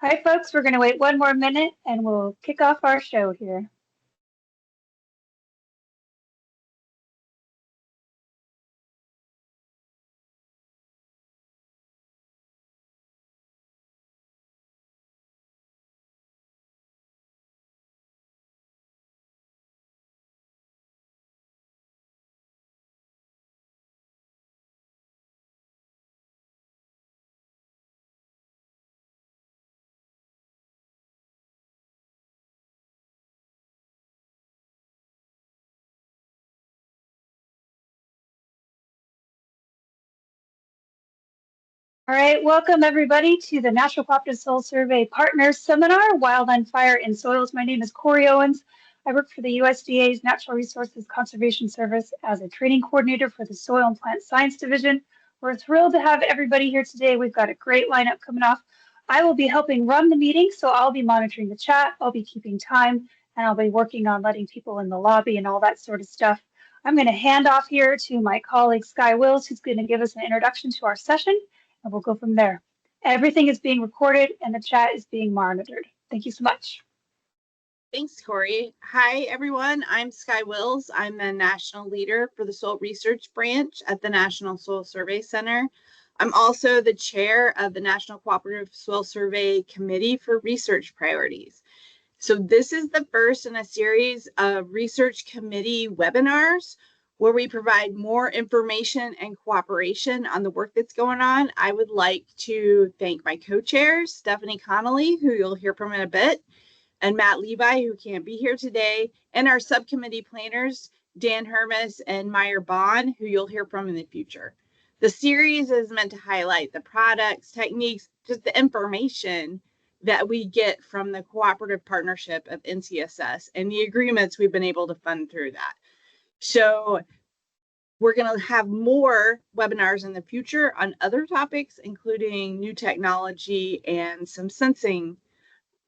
Hi, folks. We're going to wait one more minute and we'll kick off our show here. All right, welcome everybody to the National Cooperative Soil Survey Partners Seminar, Wildland Fire in Soils. My name is Corey Owens. I work for the USDA's Natural Resources Conservation Service as a training coordinator for the Soil and Plant Science Division. We're thrilled to have everybody here today. We've got a great lineup coming off. I will be helping run the meeting, so I'll be monitoring the chat, I'll be keeping time, and I'll be working on letting people in the lobby and all that sort of stuff. I'm going to hand off here to my colleague Sky Wills, who's going to give us an introduction to our session, and we'll go from there. Everything is being recorded and the chat is being monitored. Thank you so much. Thanks, Corey. Hi, everyone. I'm Sky Wills. I'm the national leader for the Soil Research Branch at the National Soil Survey Center. I'm also the chair of the National Cooperative Soil Survey Committee for Research Priorities. So this is the first in a series of research committee webinars where we provide more information and cooperation on the work that's going on. I would like to thank my co-chairs, Stephanie Connolly, who you'll hear from in a bit, and Matt Levi, who can't be here today, and our subcommittee planners, Dan Hermes and Meyer Bond, who you'll hear from in the future. The series is meant to highlight the products, techniques, just the information that we get from the cooperative partnership of NCSS and the agreements we've been able to fund through that. So we're going to have more webinars in the future on other topics, including new technology and some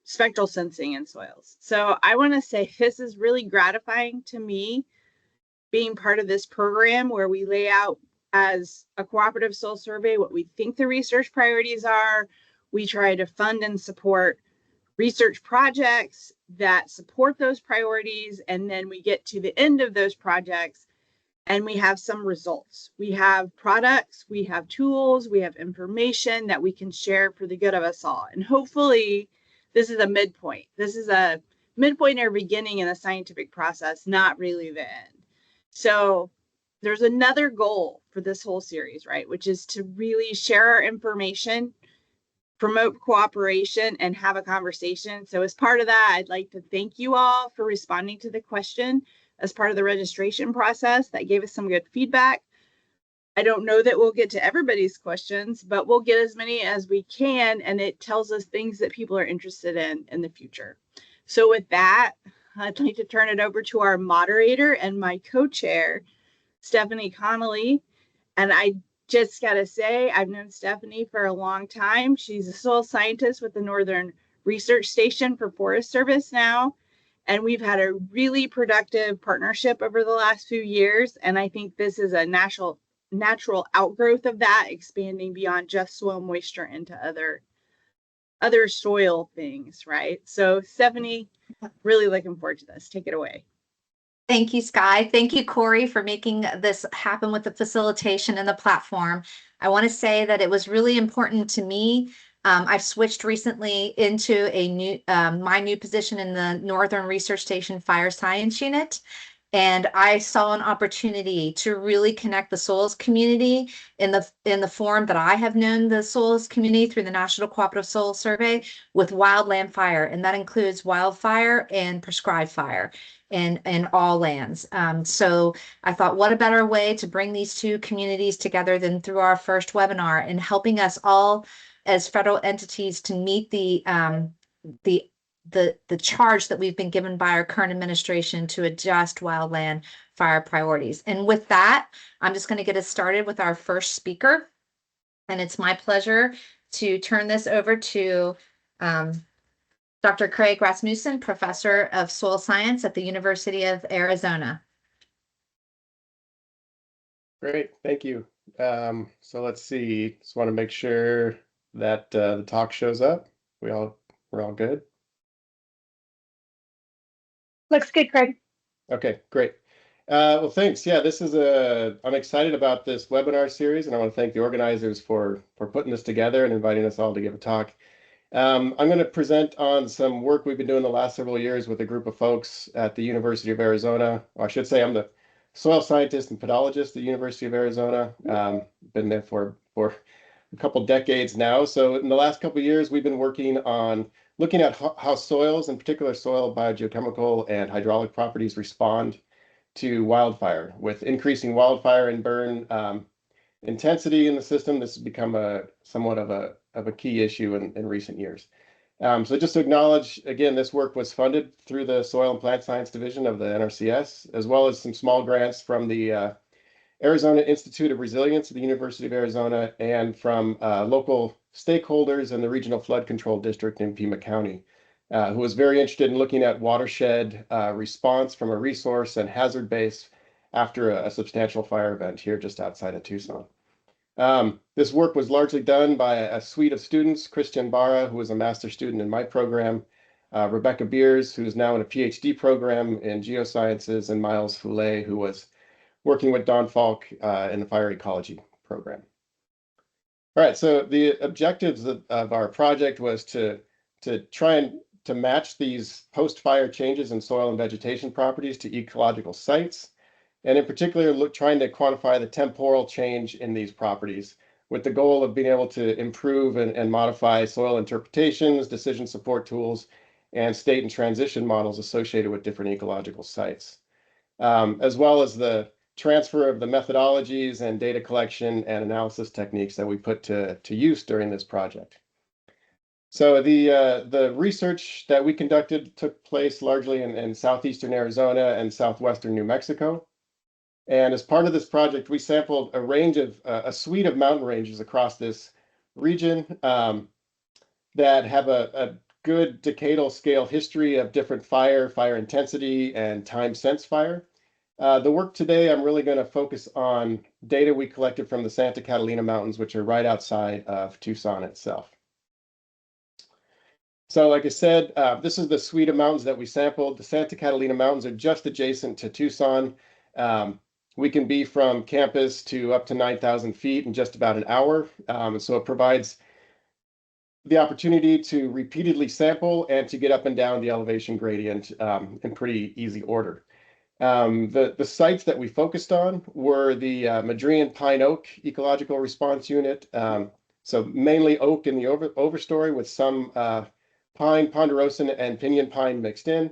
spectral sensing in soils. So I want to say this is really gratifying to me, being part of this program where we lay out as a cooperative soil survey what we think the research priorities are. We try to fund and support research projects that support those priorities, and then we get to the end of those projects and we have some results. We have products, we have tools, we have information that we can share for the good of us all. And hopefully this is a midpoint. This is a midpoint or beginning in the scientific process, not really the end. So there's another goal for this whole series, right? Which is to really share our information, promote cooperation, and have a conversation. So as part of that, I'd like to thank you all for responding to the question as part of the registration process. That gave us some good feedback. I don't know that we'll get to everybody's questions, but we'll get as many as we can, and it tells us things that people are interested in the future. So with that, I'd like to turn it over to our moderator and my co-chair, Stephanie Connolly. And I just got to say, I've known Stephanie for a long time. She's a soil scientist with the Northern Research Station for Forest Service now. And we've had a really productive partnership over the last few years. And I think this is a natural outgrowth of that, expanding beyond just soil moisture into other soil things, right? So Stephanie, really looking forward to this. Take it away. Thank you, Sky. Thank you, Corey, for making this happen with the facilitation and the platform. I want to say that it was really important to me. I've switched recently into a new my new position in the Northern Research Station Fire Science Unit. And I saw an opportunity to really connect the soils community in the form that I have known the soils community through the National Cooperative Soil Survey with wildland fire, and that includes wildfire and prescribed fire in all lands. So I thought, what a better way to bring these two communities together than through our first webinar and helping us all as federal entities to meet the charge that we've been given by our current administration to adjust wildland fire priorities. And with that, I'm just going to get us started with our first speaker. And it's my pleasure to turn this over to Dr. Craig Rasmussen, Professor of Soil Science at the University of Arizona. Great, thank you. So let's see, just want to make sure that the talk shows up. We all We're all good? Looks good, Craig. Okay, great. Well, thanks. Yeah, I'm excited about this webinar series, and I want to thank the organizers for putting this together and inviting us all to give a talk. I'm going to present on some work we've been doing the last several years with a group of folks at the University of Arizona. Or I should say I'm the soil scientist and pedologist at the University of Arizona. Been there for a couple decades now. So in the last couple of years, we've been working on looking at how soils, in particular soil biogeochemical and hydraulic properties, respond to wildfire. With increasing wildfire and burn intensity in the system, this has become somewhat of a key issue in recent years. So just to acknowledge, again, this work was funded through the Soil and Plant Science Division of the NRCS, as well as some small grants from the Arizona Institute of Resilience at the University of Arizona and from local stakeholders in the Regional Flood Control District in Pima County, who was very interested in looking at watershed response from a resource and hazard base after a substantial fire event here just outside of Tucson. This work was largely done by a suite of students: Christian Barra, who was a master's student in my program, Rebecca Beers, who's now in a PhD program in geosciences, and Miles Foulet, who was working with Don Falk in the fire ecology program. All right, so the objectives of our project was to try and to match these post-fire changes in soil and vegetation properties to ecological sites, and in particular, trying to quantify the temporal change in these properties with the goal of being able to improve and modify soil interpretations, decision support tools, and state and transition models associated with different ecological sites, as well as the transfer of the methodologies and data collection and analysis techniques that we put to use during this project. So the research that we conducted took place largely in southeastern Arizona and southwestern New Mexico. And as part of this project, we sampled a range of a suite of mountain ranges across this region that have a good decadal scale history of different fire intensity, and time since fire. The work today, I'm really going to focus on data we collected from the Santa Catalina Mountains, which are right outside of Tucson itself. So like I said, this is the suite of mountains that we sampled. The Santa Catalina Mountains are just adjacent to Tucson. We can be from campus to up to 9,000 feet in just about an hour. So it provides the opportunity to repeatedly sample and to get up and down the elevation gradient in pretty easy order. The sites that we focused on were the Madrean Pine Oak Ecological Response Unit. So mainly oak in the overstory with some pine, ponderosa, and pinyon pine mixed in.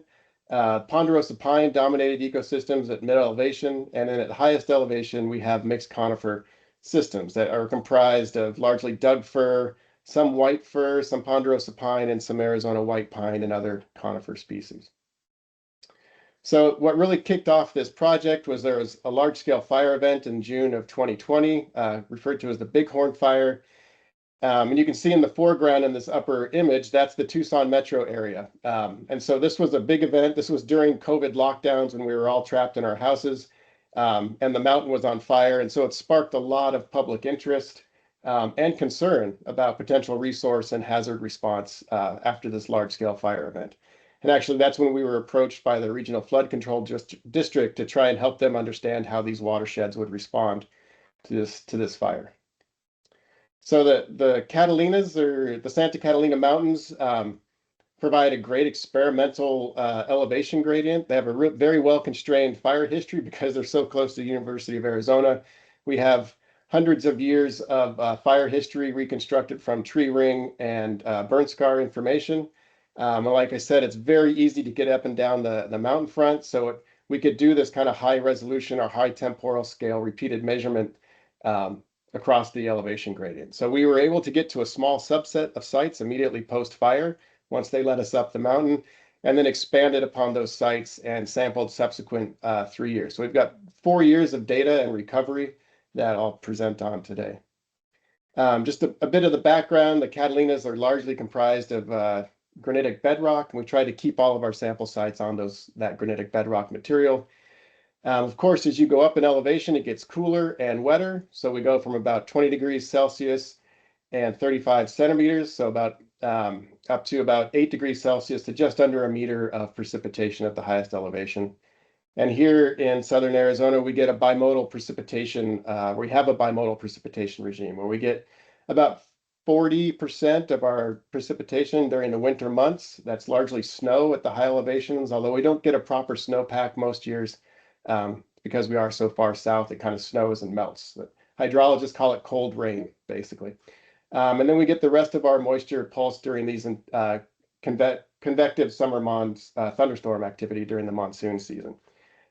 Ponderosa pine dominated ecosystems at mid-elevation, and then at highest elevation, we have mixed conifer systems that are comprised of largely Doug fir, some white fir, some ponderosa pine, and some Arizona white pine and other conifer species. So what really kicked off this project was there was a large-scale fire event in June of 2020, referred to as the Bighorn Fire. And you can see in the foreground in this upper image, that's the Tucson metro area. And so this was a big event. This was during COVID lockdowns when we were all trapped in our houses, and the mountain was on fire. And so it sparked a lot of public interest and concern about potential resource and hazard response after this large-scale fire event. And actually, that's when we were approached by the Regional Flood Control District to try and help them understand how these watersheds would respond to this fire. So the Catalinas, or the Santa Catalina Mountains, provide a great experimental elevation gradient. They have a very well-constrained fire history because they're so close to the University of Arizona. We have hundreds of years of fire history reconstructed from tree ring and burn scar information. Like I said, it's very easy to get up and down the mountain front. So we could do this kind of high resolution or high temporal scale repeated measurement across the elevation gradient. So we were able to get to a small subset of sites immediately post-fire once they led us up the mountain, and then expanded upon those sites and sampled subsequent 3 years. So we've got 4 years of data and recovery that I'll present on today. Just a bit of the background: the Catalinas are largely comprised of granitic bedrock, and we try to keep all of our sample sites on that granitic bedrock material. Of course, as you go up in elevation, it gets cooler and wetter. So we go from about 20 degrees Celsius and 35 centimeters, so about up to about 8 degrees Celsius to just under 1 meter of precipitation at the highest elevation. And here in southern Arizona, we get a bimodal precipitation, we have a bimodal precipitation regime where we get about 40% of our precipitation during the winter months. That's largely snow at the high elevations, although we don't get a proper snowpack most years because we are so far south, it kind of snows and melts. But hydrologists call it cold rain, basically. And then we get the rest of our moisture pulsed during these convective summer thunderstorm activity during the monsoon season.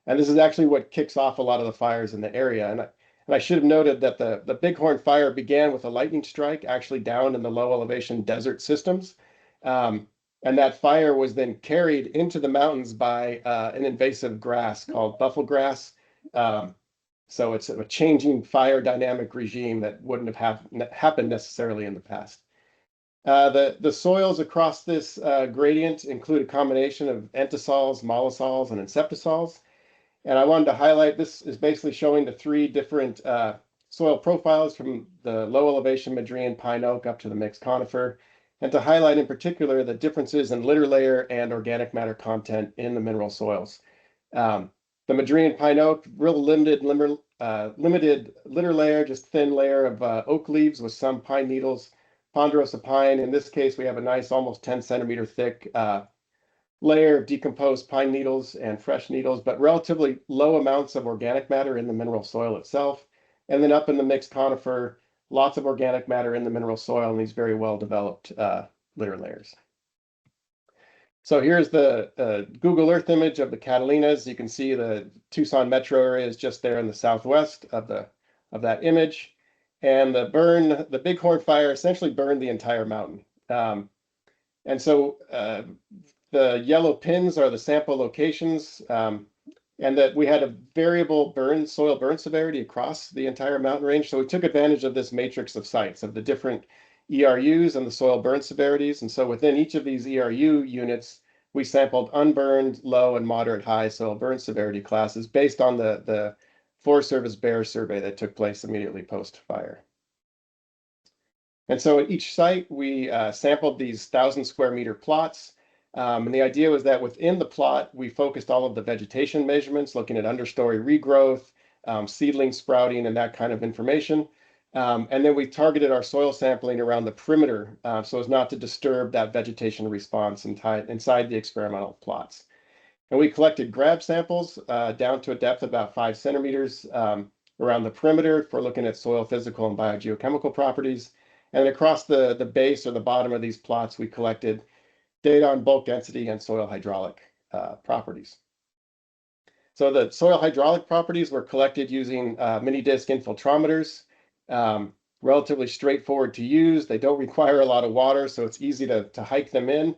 And this is actually what kicks off a lot of the fires in the area. And I should have noted that the Bighorn fire began with a lightning strike actually down in the low elevation desert systems. And that fire was then carried into the mountains by an invasive grass called bufflegrass. So it's a changing fire dynamic regime that wouldn't have happened necessarily in the past. The soils across this gradient include a combination of entosols, mollisols, and inceptisols. And I wanted to highlight, this is basically showing the 3 different soil profiles from the low elevation Madrean pine oak up to the mixed conifer, and to highlight in particular the differences in litter layer and organic matter content in the mineral soils. The Madrean pine oak, real limited litter layer, just thin layer of oak leaves with some pine needles. Ponderosa pine, in this case, we have a nice almost 10 centimeter thick layer of decomposed pine needles and fresh needles, but relatively low amounts of organic matter in the mineral soil itself. And then up in the mixed conifer, lots of organic matter in the mineral soil in these very well-developed litter layers. So here's the Google Earth image of the Catalinas. You can see the Tucson metro area is just there in the southwest of that image. And the Bighorn fire essentially burned the entire mountain. And so the yellow pins are the sample locations, and that we had a variable soil burn severity across the entire mountain range. So we took advantage of this matrix of sites of the different ERUs and the soil burn severities. And so within each of these ERU units, we sampled unburned, low, and moderate high soil burn severity classes based on the Forest Service Bear survey that took place immediately post-fire. And so at each site, we sampled these 1,000 square meter plots. And the idea was that within the plot, we focused all of the vegetation measurements, looking at understory regrowth, seedling sprouting, and that kind of information. And then we targeted our soil sampling around the perimeter so as not to disturb that vegetation response inside the experimental plots. And we collected grab samples down to a depth of about 5 centimeters around the perimeter for looking at soil physical and biogeochemical properties. And across the base or the bottom of these plots, we collected data on bulk density and soil hydraulic properties. So the soil hydraulic properties were collected using mini disc infiltrometers, relatively straightforward to use. They don't require a lot of water, so it's easy to hike them in.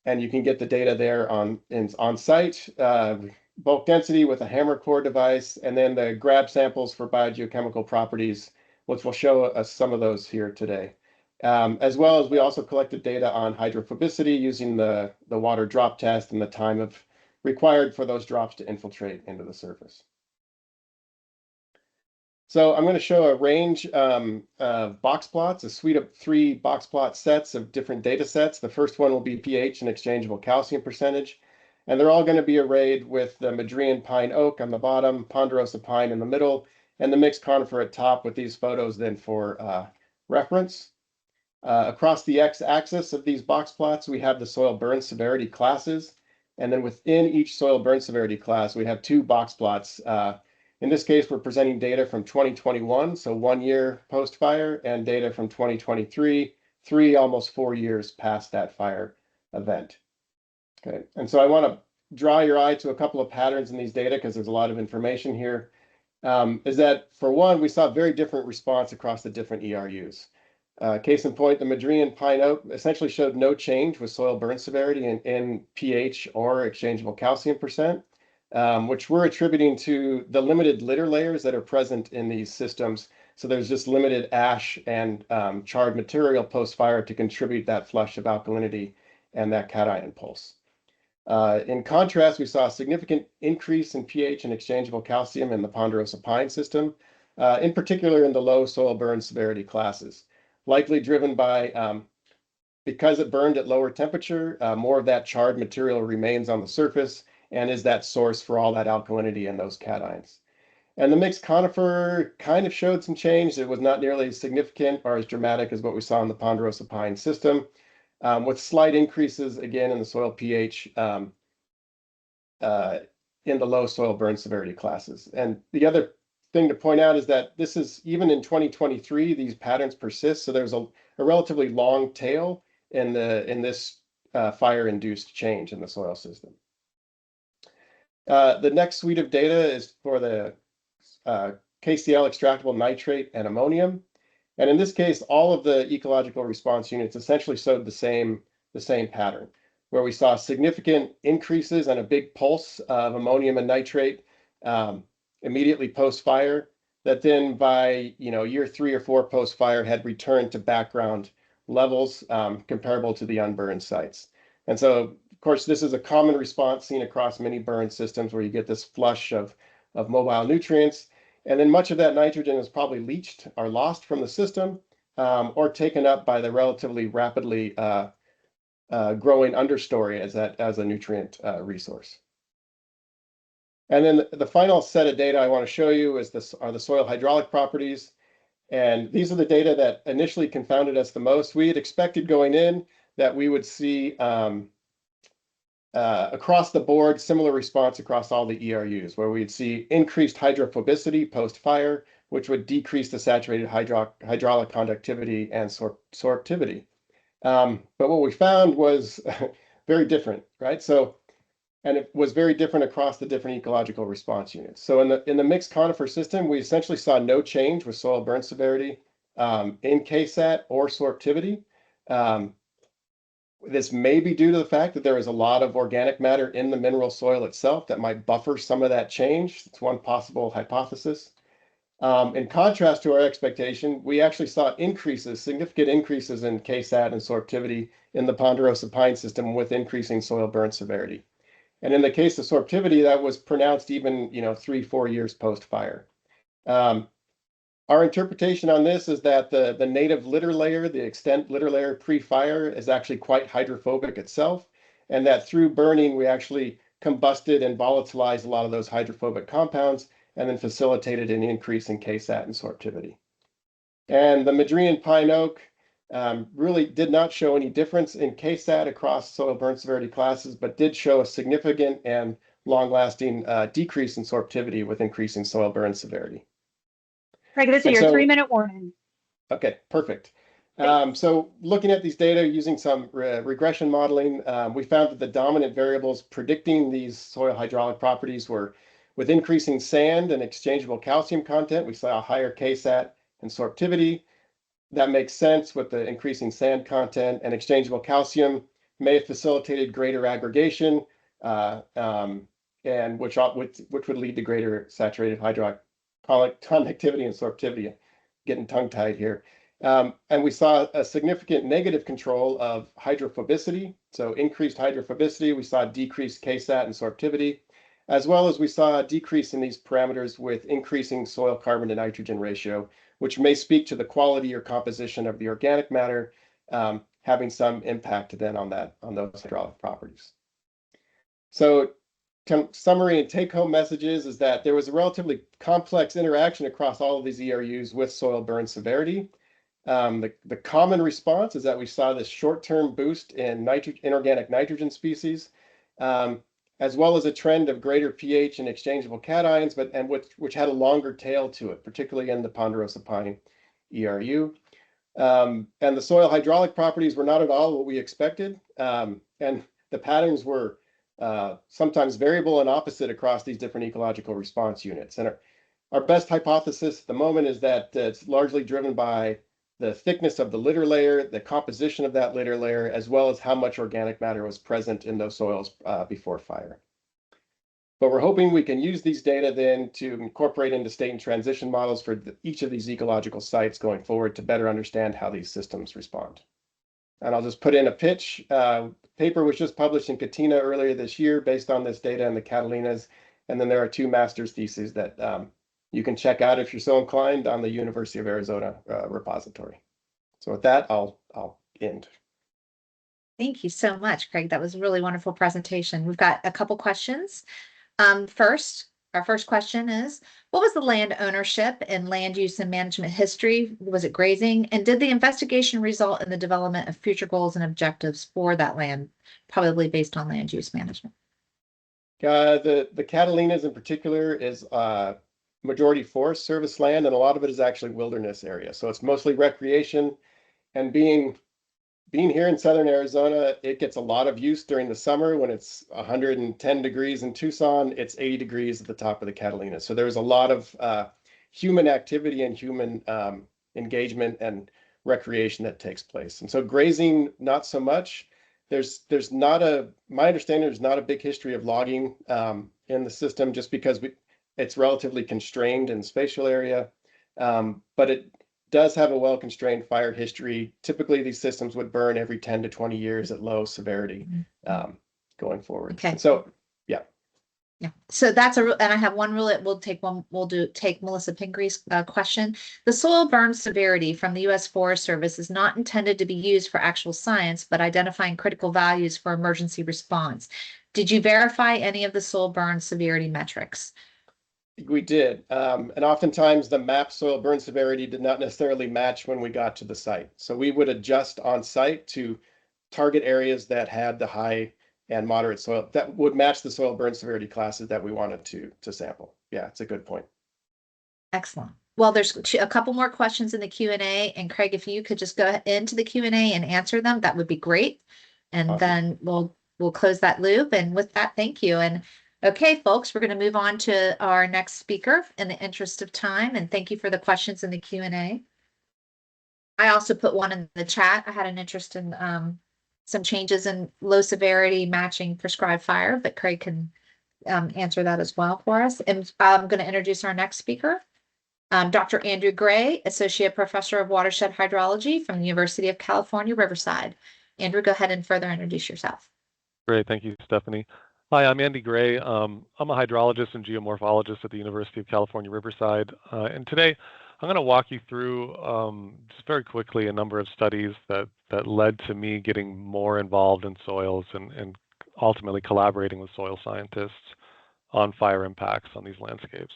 And you can get the data there on site. Bulk density with a hammer core device, and then the grab samples for biogeochemical properties, which will show us some of those here today. As well as we also collected data on hydrophobicity using the water drop test and the time required for those drops to infiltrate into the surface. So I'm going to show a range of box plots, a suite of 3 box plot sets of different data sets. The first one will be pH and exchangeable calcium percentage. And they're all going to be arrayed with the Madrean pine oak on the bottom, ponderosa pine in the middle, and the mixed conifer at top, with these photos then for reference. Across the x-axis of these box plots, we have the soil burn severity classes. And then within each soil burn severity class, we have 2 box plots. In this case, we're presenting data from 2021, so 1 year post-fire, and data from 2023, almost 4 years past that fire event. Okay, and so I want to draw your eye to a couple of patterns in these data because there's a lot of information here. Is that, for one, we saw very different response across the different ERUs. Case in point, the Madrean pine oak essentially showed no change with soil burn severity in pH or exchangeable calcium percent, which we're attributing to the limited litter layers that are present in these systems. So there's just limited ash and charred material post-fire to contribute that flush of alkalinity and that cation pulse. In contrast, we saw a significant increase in pH and exchangeable calcium in the ponderosa pine system, in particular in the low soil burn severity classes. likely driven by, because it burned at lower temperature, more of that charred material remains on the surface and is that source for all that alkalinity in those cations. And the mixed conifer kind of showed some change. It was not nearly as significant or as dramatic as what we saw in the ponderosa pine system, with slight increases again in the soil pH in the low soil burn severity classes. And the other thing to point out is that this is even in 2023, these patterns persist. So there's a relatively long tail in this fire-induced change in the soil system. The next suite of data is for the KCl extractable nitrate and ammonium. And in this case, all of the ecological response units essentially showed the same pattern, where we saw significant increases and a big pulse of ammonium and nitrate immediately post-fire, that then by year 3 or 4 post-fire had returned to background levels comparable to the unburned sites. And so, of course, this is a common response seen across many burn systems where you get this flush of mobile nutrients. And then much of that nitrogen is probably leached or lost from the system or taken up by the relatively rapidly growing understory as a nutrient resource. And then the final set of data I want to show you are the soil hydraulic properties. And these are the data that initially confounded us the most. We had expected going in that we would see across the board similar response across all the ERUs, where we'd see increased hydrophobicity post-fire, which would decrease the saturated hydraulic conductivity and sorptivity. But what we found was very different, right? And it was very different across the different ecological response units. So in the mixed conifer system, we essentially saw no change with soil burn severity in KSAT or sorptivity. This may be due to the fact that there is a lot of organic matter in the mineral soil itself that might buffer some of that change. It's one possible hypothesis. In contrast to our expectation, we actually saw significant increases in KSAT and sorptivity in the ponderosa pine system with increasing soil burn severity. And in the case of sorptivity, that was pronounced even 3-4 years post-fire. Our interpretation on this is that the native litter layer, the extent litter layer pre-fire, is actually quite hydrophobic itself, and that through burning, we actually combusted and volatilized a lot of those hydrophobic compounds and then facilitated an increase in KSAT and sorptivity. And the Madrean pine oak really did not show any difference in KSAT across soil burn severity classes, but did show a significant and long-lasting decrease in sorptivity with increasing soil burn severity. Craig, this is your 3-minute warning. Okay, perfect. So looking at these data using some regression modeling, we found that the dominant variables predicting these soil hydraulic properties were with increasing sand and exchangeable calcium content. We saw a higher KSAT and sorptivity. That makes sense with the increasing sand content, and exchangeable calcium may have facilitated greater aggregation, and which would lead to greater saturated hydraulic conductivity and sorptivity. Getting tongue-tied here. And we saw a significant negative control of hydrophobicity. So increased hydrophobicity, we saw decreased KSAT and sorptivity, as well as we saw a decrease in these parameters with increasing soil carbon to nitrogen ratio, which may speak to the quality or composition of the organic matter, having some impact then on those hydraulic properties. So summary and take-home messages is that there was a relatively complex interaction across all of these ERUs with soil burn severity. The common response is that we saw this short-term boost in inorganic nitrogen species, as well as a trend of greater pH and exchangeable cations, which had a longer tail to it, particularly in the ponderosa pine ERU. And the soil hydraulic properties were not at all what we expected, and the patterns were sometimes variable and opposite across these different ecological response units. And our best hypothesis at the moment is that it's largely driven by the thickness of the litter layer, the composition of that litter layer, as well as how much organic matter was present in those soils before fire. But we're hoping we can use these data then to incorporate into state and transition models for each of these ecological sites going forward to better understand how these systems respond. And I'll just put in a pitch. Paper was just published in Katina earlier this year based on this data in the Catalinas. And then there are 2 master's theses that you can check out if you're so inclined on the University of Arizona repository. So with that, I'll end. Thank you so much, Craig. That was a really wonderful presentation. We've got a couple questions. Our first question is, what was the land ownership and land use and management history? Was it grazing? And did the investigation result in the development of future goals and objectives for that land, probably based on land use management? The Catalinas in particular is majority Forest Service land, and a lot of it is actually wilderness area. So it's mostly recreation, and being here in Southern Arizona, it gets a lot of use during the summer when it's 110 degrees in Tucson. It's 80 degrees at the top of the Catalina. So there's a lot of human activity and human engagement and recreation that takes place. And so grazing, not so much. There's not my understanding, there's not a big history of logging in the system, just because it's relatively constrained in spatial area. But it does have a well-constrained fire history. Typically, these systems would burn every 10 to 20 years at low severity going forward. Okay. So, yeah. So that's and I have one rule. Take Melissa Pingree question. The soil burn severity from the U.S. Forest Service is not intended to be used for actual science, but identifying critical values for emergency response. Did you verify any of the soil burn severity metrics? We did. And oftentimes the map soil burn severity did not necessarily match when we got to the site. So we would adjust on site to target areas that had the high and moderate soil that would match the soil burn severity classes that we wanted to sample. Yeah, it's a good point. Excellent. Well, there's a couple more questions in the Q&A, and Craig, if you could just go into the Q&A and answer them, that would be great. And awesome. Then we'll close that loop. And with that, thank you. And okay, folks, we're going to move on to our next speaker in the interest of time. And thank you for the questions in the Q&A. I also put one in the chat. I had an interest in some changes in low severity matching prescribed fire, but Craig can answer that as well for us. And I'm going to introduce our next speaker, Dr. Andrew Gray, Associate Professor of Watershed Hydrology from the University of California, Riverside. Andrew, go ahead and further introduce yourself. Great. Thank you, Stephanie. Hi, I'm Andy Gray. I'm a hydrologist and geomorphologist at the University of California, Riverside. And today I'm going to walk you through just very quickly a number of studies that led to me getting more involved in soils and ultimately collaborating with soil scientists on fire impacts on these landscapes.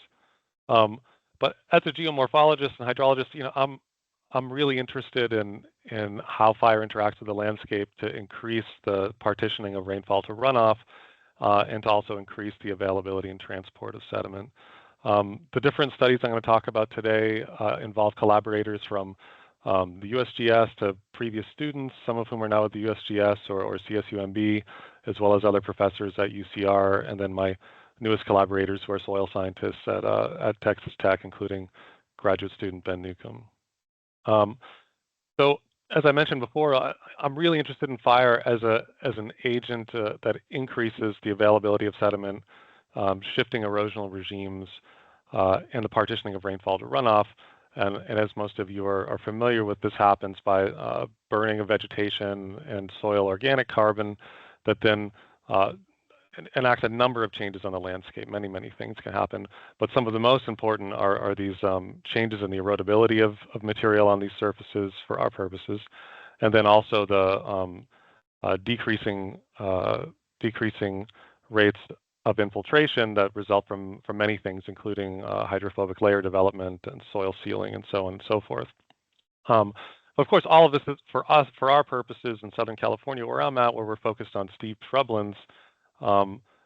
But as a geomorphologist and hydrologist, I'm really interested in how fire interacts with the landscape to increase the partitioning of rainfall to runoff and to also increase the availability and transport of sediment. The different studies I'm going to talk about today involve collaborators from the USGS to previous students, some of whom are now at the USGS or CSUMB, as well as other professors at UCR, and then my newest collaborators who are soil scientists at Texas Tech, including graduate student Ben Newcomb. So as I mentioned before, I'm really interested in fire as an agent that increases the availability of sediment, shifting erosional regimes, and the partitioning of rainfall to runoff. And as most of you are familiar with, this happens by burning of vegetation and soil organic carbon that then enact a number of changes on the landscape. Many, many things can happen, but some of the most important are these changes in the erodibility of material on these surfaces for our purposes, and then also the decreasing rates of infiltration that result from many things, including hydrophobic layer development and soil sealing and so on and so forth. Of course, all of this is for our purposes in Southern California, where I'm at, where we're focused on steep shrublands.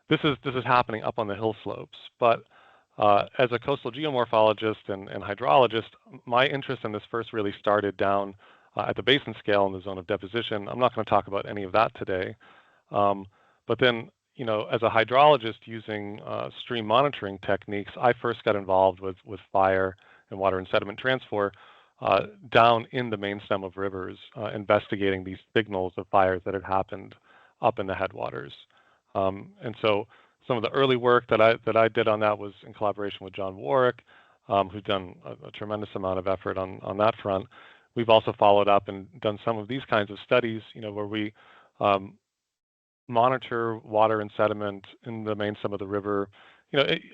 This is happening up on the hill slopes. But as a coastal geomorphologist and hydrologist, my interest in this first really started down at the basin scale in the zone of deposition. I'm not going to talk about any of that today. But then, as a hydrologist using stream monitoring techniques, I first got involved with fire and water and sediment transfer down in the main stem of rivers, investigating these signals of fires that had happened up in the headwaters. And so some of the early work that I did on that was in collaboration with John Warwick, who's done a tremendous amount of effort on that front. We've also followed up and done some of these kinds of studies, where we monitor water and sediment in the main stem of the river,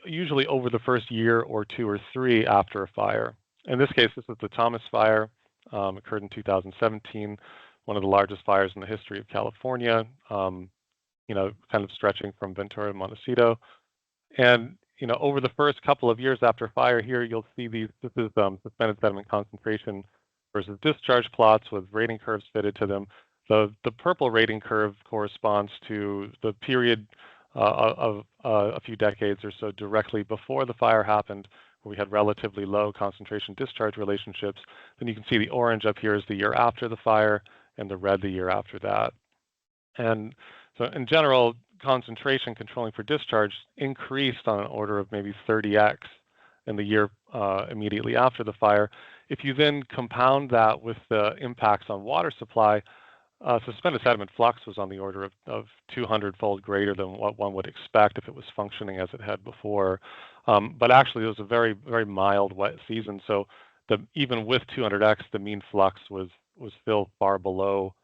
usually over the first year or two or three after a fire. In this case, this is the Thomas Fire occurred in 2017, one of the largest fires in the history of California, kind of stretching from Ventura to Montecito. And, over the first couple of years after fire here, you'll see this is suspended sediment concentration versus discharge plots with rating curves fitted to them. The purple rating curve corresponds to the period of a few decades or so directly before the fire happened, where we had relatively low concentration discharge relationships. Then you can see the orange up here is the year after the fire, and the red the year after that. And so in general, concentration controlling for discharge increased on an order of maybe 30x in the year immediately after the fire. If you then compound that with the impacts on water supply, suspended sediment flux was on the order of 200-fold greater than what one would expect if it was functioning as it had before. But actually, it was a very, very mild wet season. So even with 200x, the mean flux was still far below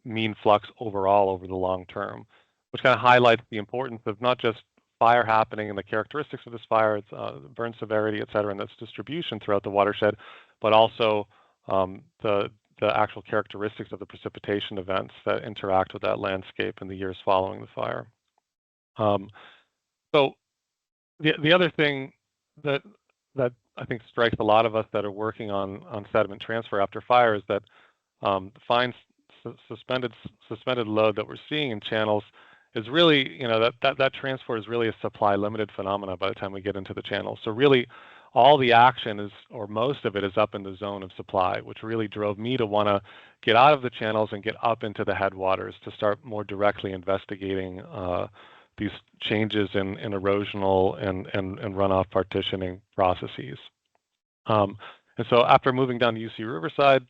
mean flux overall over the long term, which kind of highlights the importance of not just fire happening and the characteristics of this fire, its burn severity, et cetera, and its distribution throughout the watershed, but also the actual characteristics of the precipitation events that interact with that landscape in the years following the fire. So the other thing that I think strikes a lot of us that are working on sediment transfer after fire is that fine suspended load that we're seeing in channels is really, that transport is really a supply limited phenomena by the time we get into the channels. So really all the action is, or most of it is up in the zone of supply, which really drove me to want to get out of the channels and get up into the headwaters to start more directly investigating these changes in erosional and runoff partitioning processes. And so after moving down to UC Riverside,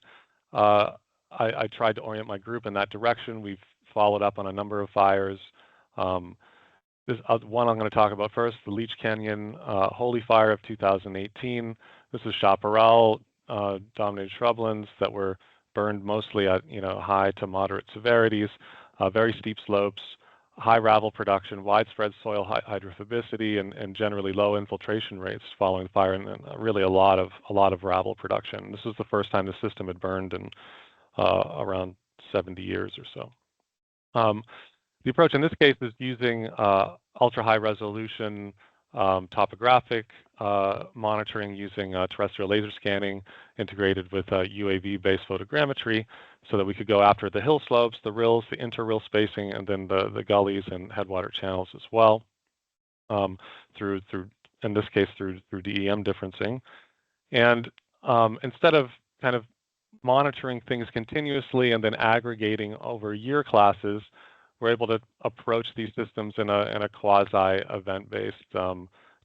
I tried to orient my group in that direction. We've followed up on a number of fires. This one I'm going to talk about first, the Leech Canyon Holy Fire of 2018. This is chaparral dominated shrublands that were burned mostly at high to moderate severities, very steep slopes, high ravel production, widespread soil hydrophobicity, and generally low infiltration rates following the fire, and really a lot of ravel production. This was the first time the system had burned in around 70 years or so. The approach in this case is using ultra-high resolution topographic monitoring using terrestrial laser scanning integrated with UAV-based photogrammetry so that we could go after the hill slopes, the rills, the inter-rill spacing, and then the gullies and headwater channels as well through in this case, through DEM differencing. And instead of kind of monitoring things continuously and then aggregating over year classes, we're able to approach these systems in a quasi-event-based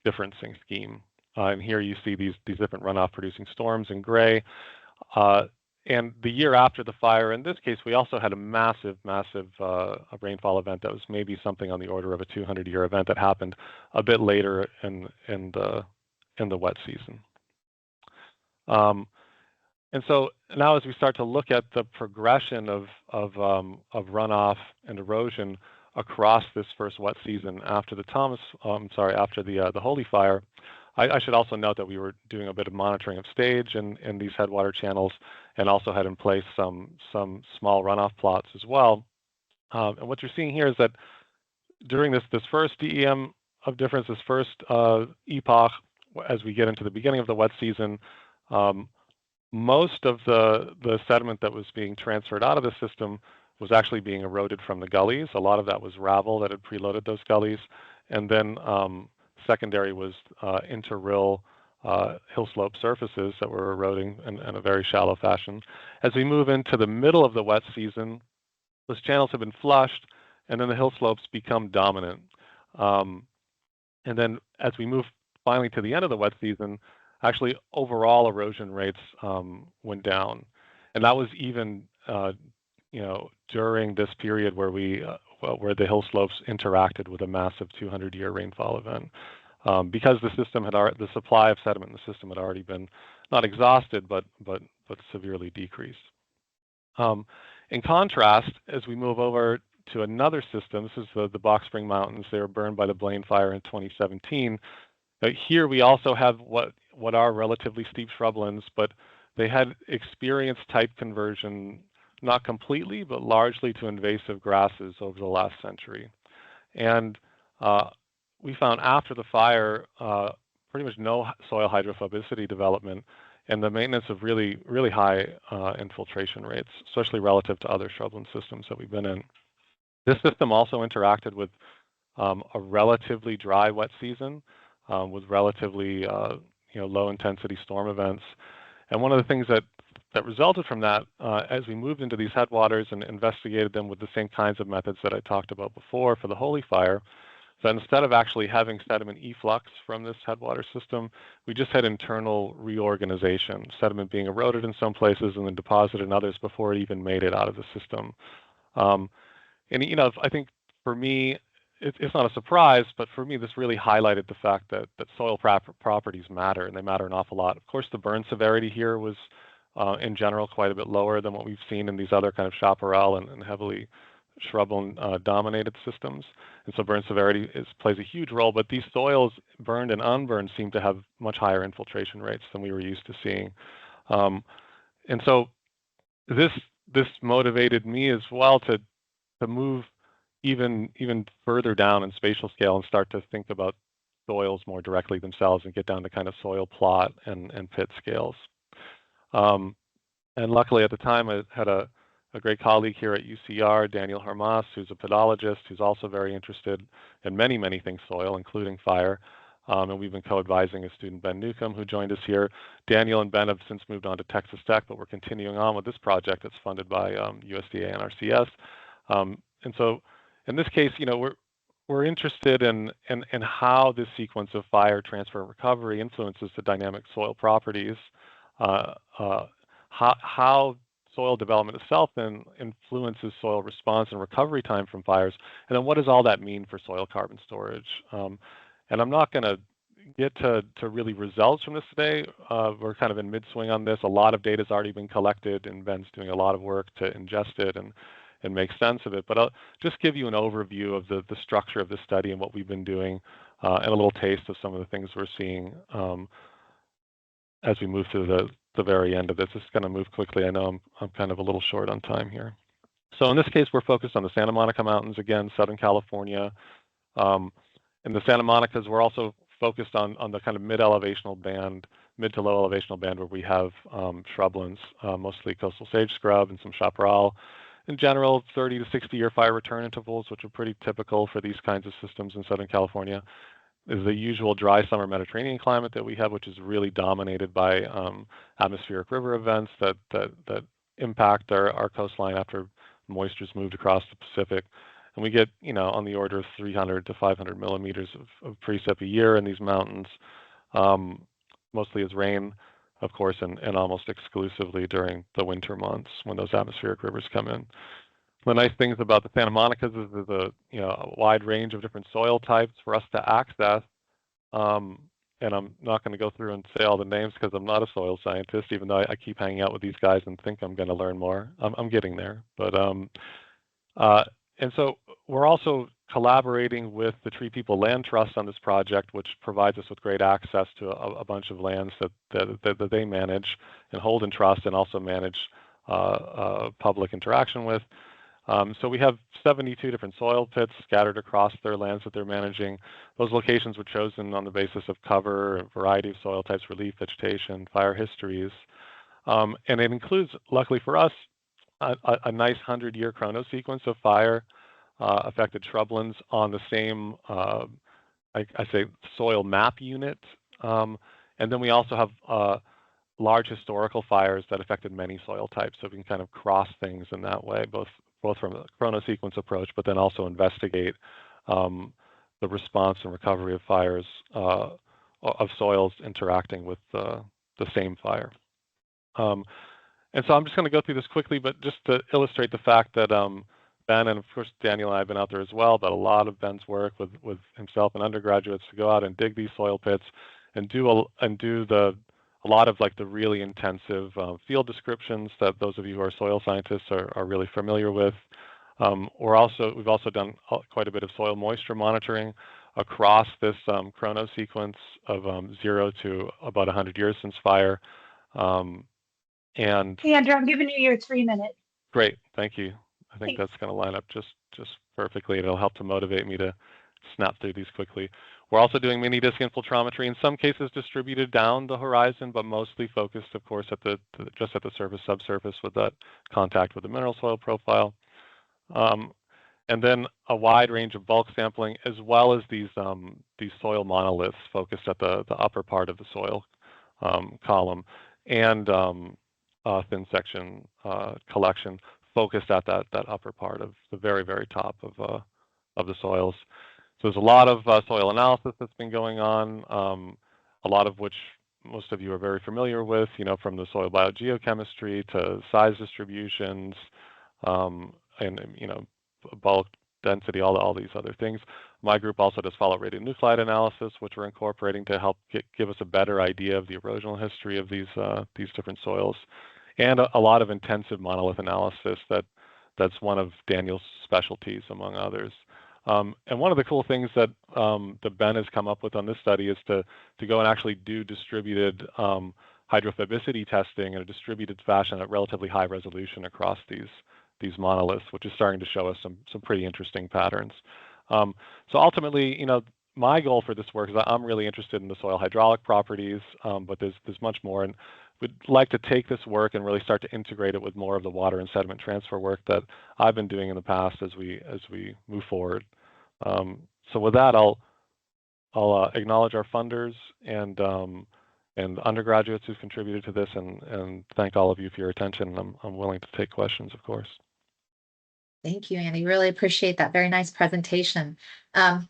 differencing scheme. And here you see these different runoff-producing storms in gray. And the year after the fire, in this case, we also had a massive rainfall event that was maybe something on the order of a 200-year event that happened a bit later in the wet season. And so now as we start to look at the progression of runoff and erosion across this first wet season after the after the Holy Fire, I should also note that we were doing a bit of monitoring of stage in these headwater channels and also had in place some small runoff plots as well. And what you're seeing here is that during this first DEM of difference, this first epoch, as we get into the beginning of the wet season, most of the sediment that was being transferred out of the system was actually being eroded from the gullies. A lot of that was ravel that had preloaded those gullies. And then secondary was inter-rill hill slope surfaces that were eroding in a very shallow fashion. As we move into the middle of the wet season, those channels have been flushed, and then the hill slopes become dominant. And then as we move finally to the end of the wet season, actually overall erosion rates went down. And that was even during this period where where the hill slopes interacted with a massive 200-year rainfall event. Because the supply of sediment in the system had already been not exhausted, but severely decreased. In contrast, as we move over to another system, this is the Box Spring Mountains. They were burned by the Blaine Fire in 2017. Here we also have what are relatively steep shrublands, but they had experienced type conversion, not completely, but largely to invasive grasses over the last century. And we found after the fire, pretty much no soil hydrophobicity development and the maintenance of really, really high infiltration rates, especially relative to other shrubland systems that we've been in. This system also interacted with a relatively dry wet season with relatively low intensity storm events. And one of the things that resulted from that, as we moved into these headwaters and investigated them with the same kinds of methods that I talked about before for the Holy Fire, that instead of actually having sediment efflux from this headwater system, we just had internal reorganization, sediment being eroded in some places and then deposited in others before it even made it out of the system. And I think for me, it's not a surprise, but for me, this really highlighted the fact that soil properties matter, and they matter an awful lot. Of course, the burn severity here was, in general, quite a bit lower than what we've seen in these other kind of chaparral and heavily shrubland-dominated systems. And so burn severity plays a huge role, but these soils, burned and unburned, seem to have much higher infiltration rates than we were used to seeing. And so this motivated me as well to move even further down in spatial scale and start to think about soils more directly themselves and get down to kind of soil plot and pit scales. And luckily at the time I had a great colleague here at UCR, Daniel Harmas, who's a pedologist, who's also very interested in many, many things soil, including fire. And we've been co-advising a student, Ben Newcomb, who joined us here. Daniel and Ben have since moved on to Texas Tech, but we're continuing on with this project that's funded by USDA and RCS. And so in this case, we're interested in how this sequence of fire, transfer, and recovery influences the dynamic soil properties, how soil development itself then influences soil response and recovery time from fires, and then what does all that mean for soil carbon storage? And I'm not going to get to really results from this today. We're kind of in mid-swing on this. A lot of data has already been collected, and Ben's doing a lot of work to ingest it and make sense of it. But I'll just give you an overview of the structure of the study and what we've been doing, and a little taste of some of the things we're seeing as we move to the very end of this. It's going to move quickly. I know I'm kind of a little short on time here. So in this case, we're focused on the Santa Monica Mountains, again, Southern California. In the Santa Monicas, we're also focused on the kind of mid to low elevational band where we have shrublands, mostly coastal sage scrub and some chaparral. In general, 30 to 60-year fire return intervals, which are pretty typical for these kinds of systems in Southern California, is the usual dry summer Mediterranean climate that we have, which is really dominated by atmospheric river events that impact our coastline after moisture's moved across the Pacific. And we get, on the order of 300 to 500 millimeters of precip a year in these mountains, mostly as rain, of course, and almost exclusively during the winter months when those atmospheric rivers come in. The nice things about the Santa Monicas is there's a wide range of different soil types for us to access. And I'm not going to go through and say all the names because I'm not a soil scientist, even though I keep hanging out with these guys and think I'm going to learn more. I'm getting there. But and so we're also collaborating with the Tree People Land Trust on this project, which provides us with great access to a bunch of lands that they manage and hold in trust and also manage public interaction with. So we have 72 different soil pits scattered across their lands that they're managing. Those locations were chosen on the basis of cover, a variety of soil types, relief, vegetation, fire histories. And it includes, luckily for us, a nice 100-year chronosequence of fire affected shrublands on the same, I say, soil map unit. And then we also have large historical fires that affected many soil types, so we can kind of cross things in that way, both from a chronosequence approach, but then also investigate the response and recovery of fires of soils interacting with the same fire. And so I'm just going to go through this quickly, but just to illustrate the fact that Ben, and of course Daniel and I have been out there as well, but a lot of Ben's work with himself and undergraduates to go out and dig these soil pits and do a lot of like the really intensive field descriptions that those of you who are soil scientists are really familiar with. We've also done quite a bit of soil moisture monitoring across this chronosequence of 0 to about 100 years since fire. And Hey, Andrew, I'm giving you your 3 minutes. great, thank you. I think Thanks. that's going to line up just perfectly. It'll help to motivate me to snap through these quickly. We're also doing mini disc infiltrometry, in some cases distributed down the horizon, but mostly focused, of course, at just at the surface, subsurface, with that contact with the mineral soil profile. And then a wide range of bulk sampling, as well as these soil monoliths focused at the upper part of the soil column, and thin section collection focused at that upper part of the very, very top of the soils. So there's a lot of soil analysis that's been going on, a lot of which most of you are very familiar with, from the soil biogeochemistry to size distributions, and bulk density, all these other things. My group also does fallout radionuclide analysis, which we're incorporating to help give us a better idea of the erosional history of these different soils, and a lot of intensive monolith analysis that's one of Daniel's specialties, among others. And one of the cool things that Ben has come up with on this study is to go and actually do distributed hydrophobicity testing in a distributed fashion at relatively high resolution across these monoliths, which is starting to show us some pretty interesting patterns. So ultimately, my goal for this work is that I'm really interested in the soil hydraulic properties, but there's much more, and we'd like to take this work and really start to integrate it with more of the water and sediment transfer work that I've been doing in the past as we move forward. So with that, I'll acknowledge our funders and undergraduates who've contributed to this, and thank all of you for your attention. I'm willing to take questions, of course. Thank you, Andy. Really appreciate that. Very nice presentation.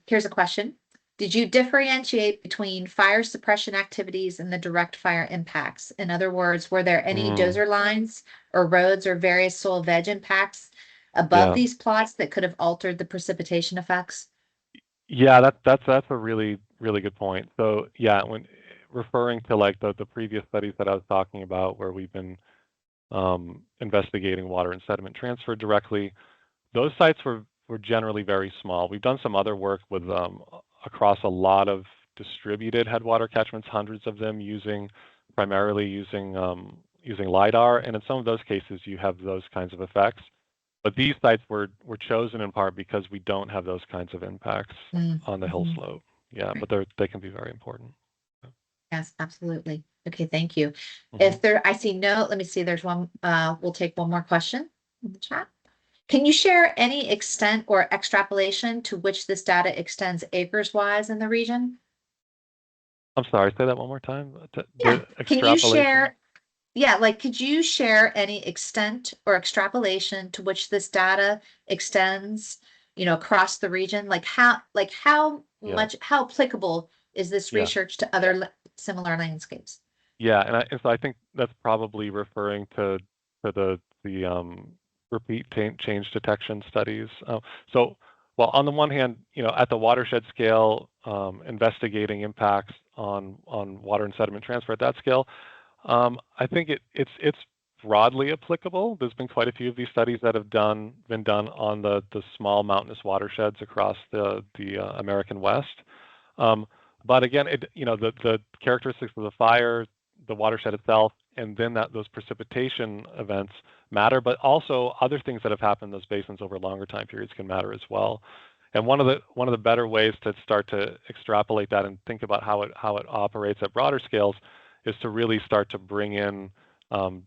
Here's a question. Did you differentiate between fire suppression activities and the direct fire impacts? In other words, were there any dozer lines or roads or various soil veg impacts above these plots that could have altered the precipitation effects? Yeah, that's a really, really good point. So yeah, when referring to like the previous studies that I was talking about, where we've been investigating water and sediment transfer directly, those sites were generally very small. We've done some other work with across a lot of distributed headwater catchments, hundreds of them, primarily using LiDAR, and in some of those cases you have those kinds of effects. But these sites were chosen in part because we don't have those kinds of impacts on the hill slope. Yeah, but they can be very important. Yes, absolutely. Okay, thank you. If there, I see let me see, there's one, we'll take one more question in the chat. Can you share any extent or extrapolation to which this data extends acres-wise in the region? I'm sorry, say that one more time. Yeah, can you share, could you share any extent or extrapolation to which this data extends, across the region? How much, how applicable is this research to other similar landscapes? Yeah, and so I think that's probably referring to the repeat change detection studies. So, well, on the one hand, at the watershed scale, investigating impacts on water and sediment transfer at that scale, I think it's broadly applicable. There's been quite a few of these studies that have been done on the small mountainous watersheds across the American West. But again, the characteristics of the fire, the watershed itself, and then those precipitation events matter, but also other things that have happened in those basins over longer time periods can matter as well. And one of the better ways to start to extrapolate that and think about how it operates at broader scales is to really start to bring in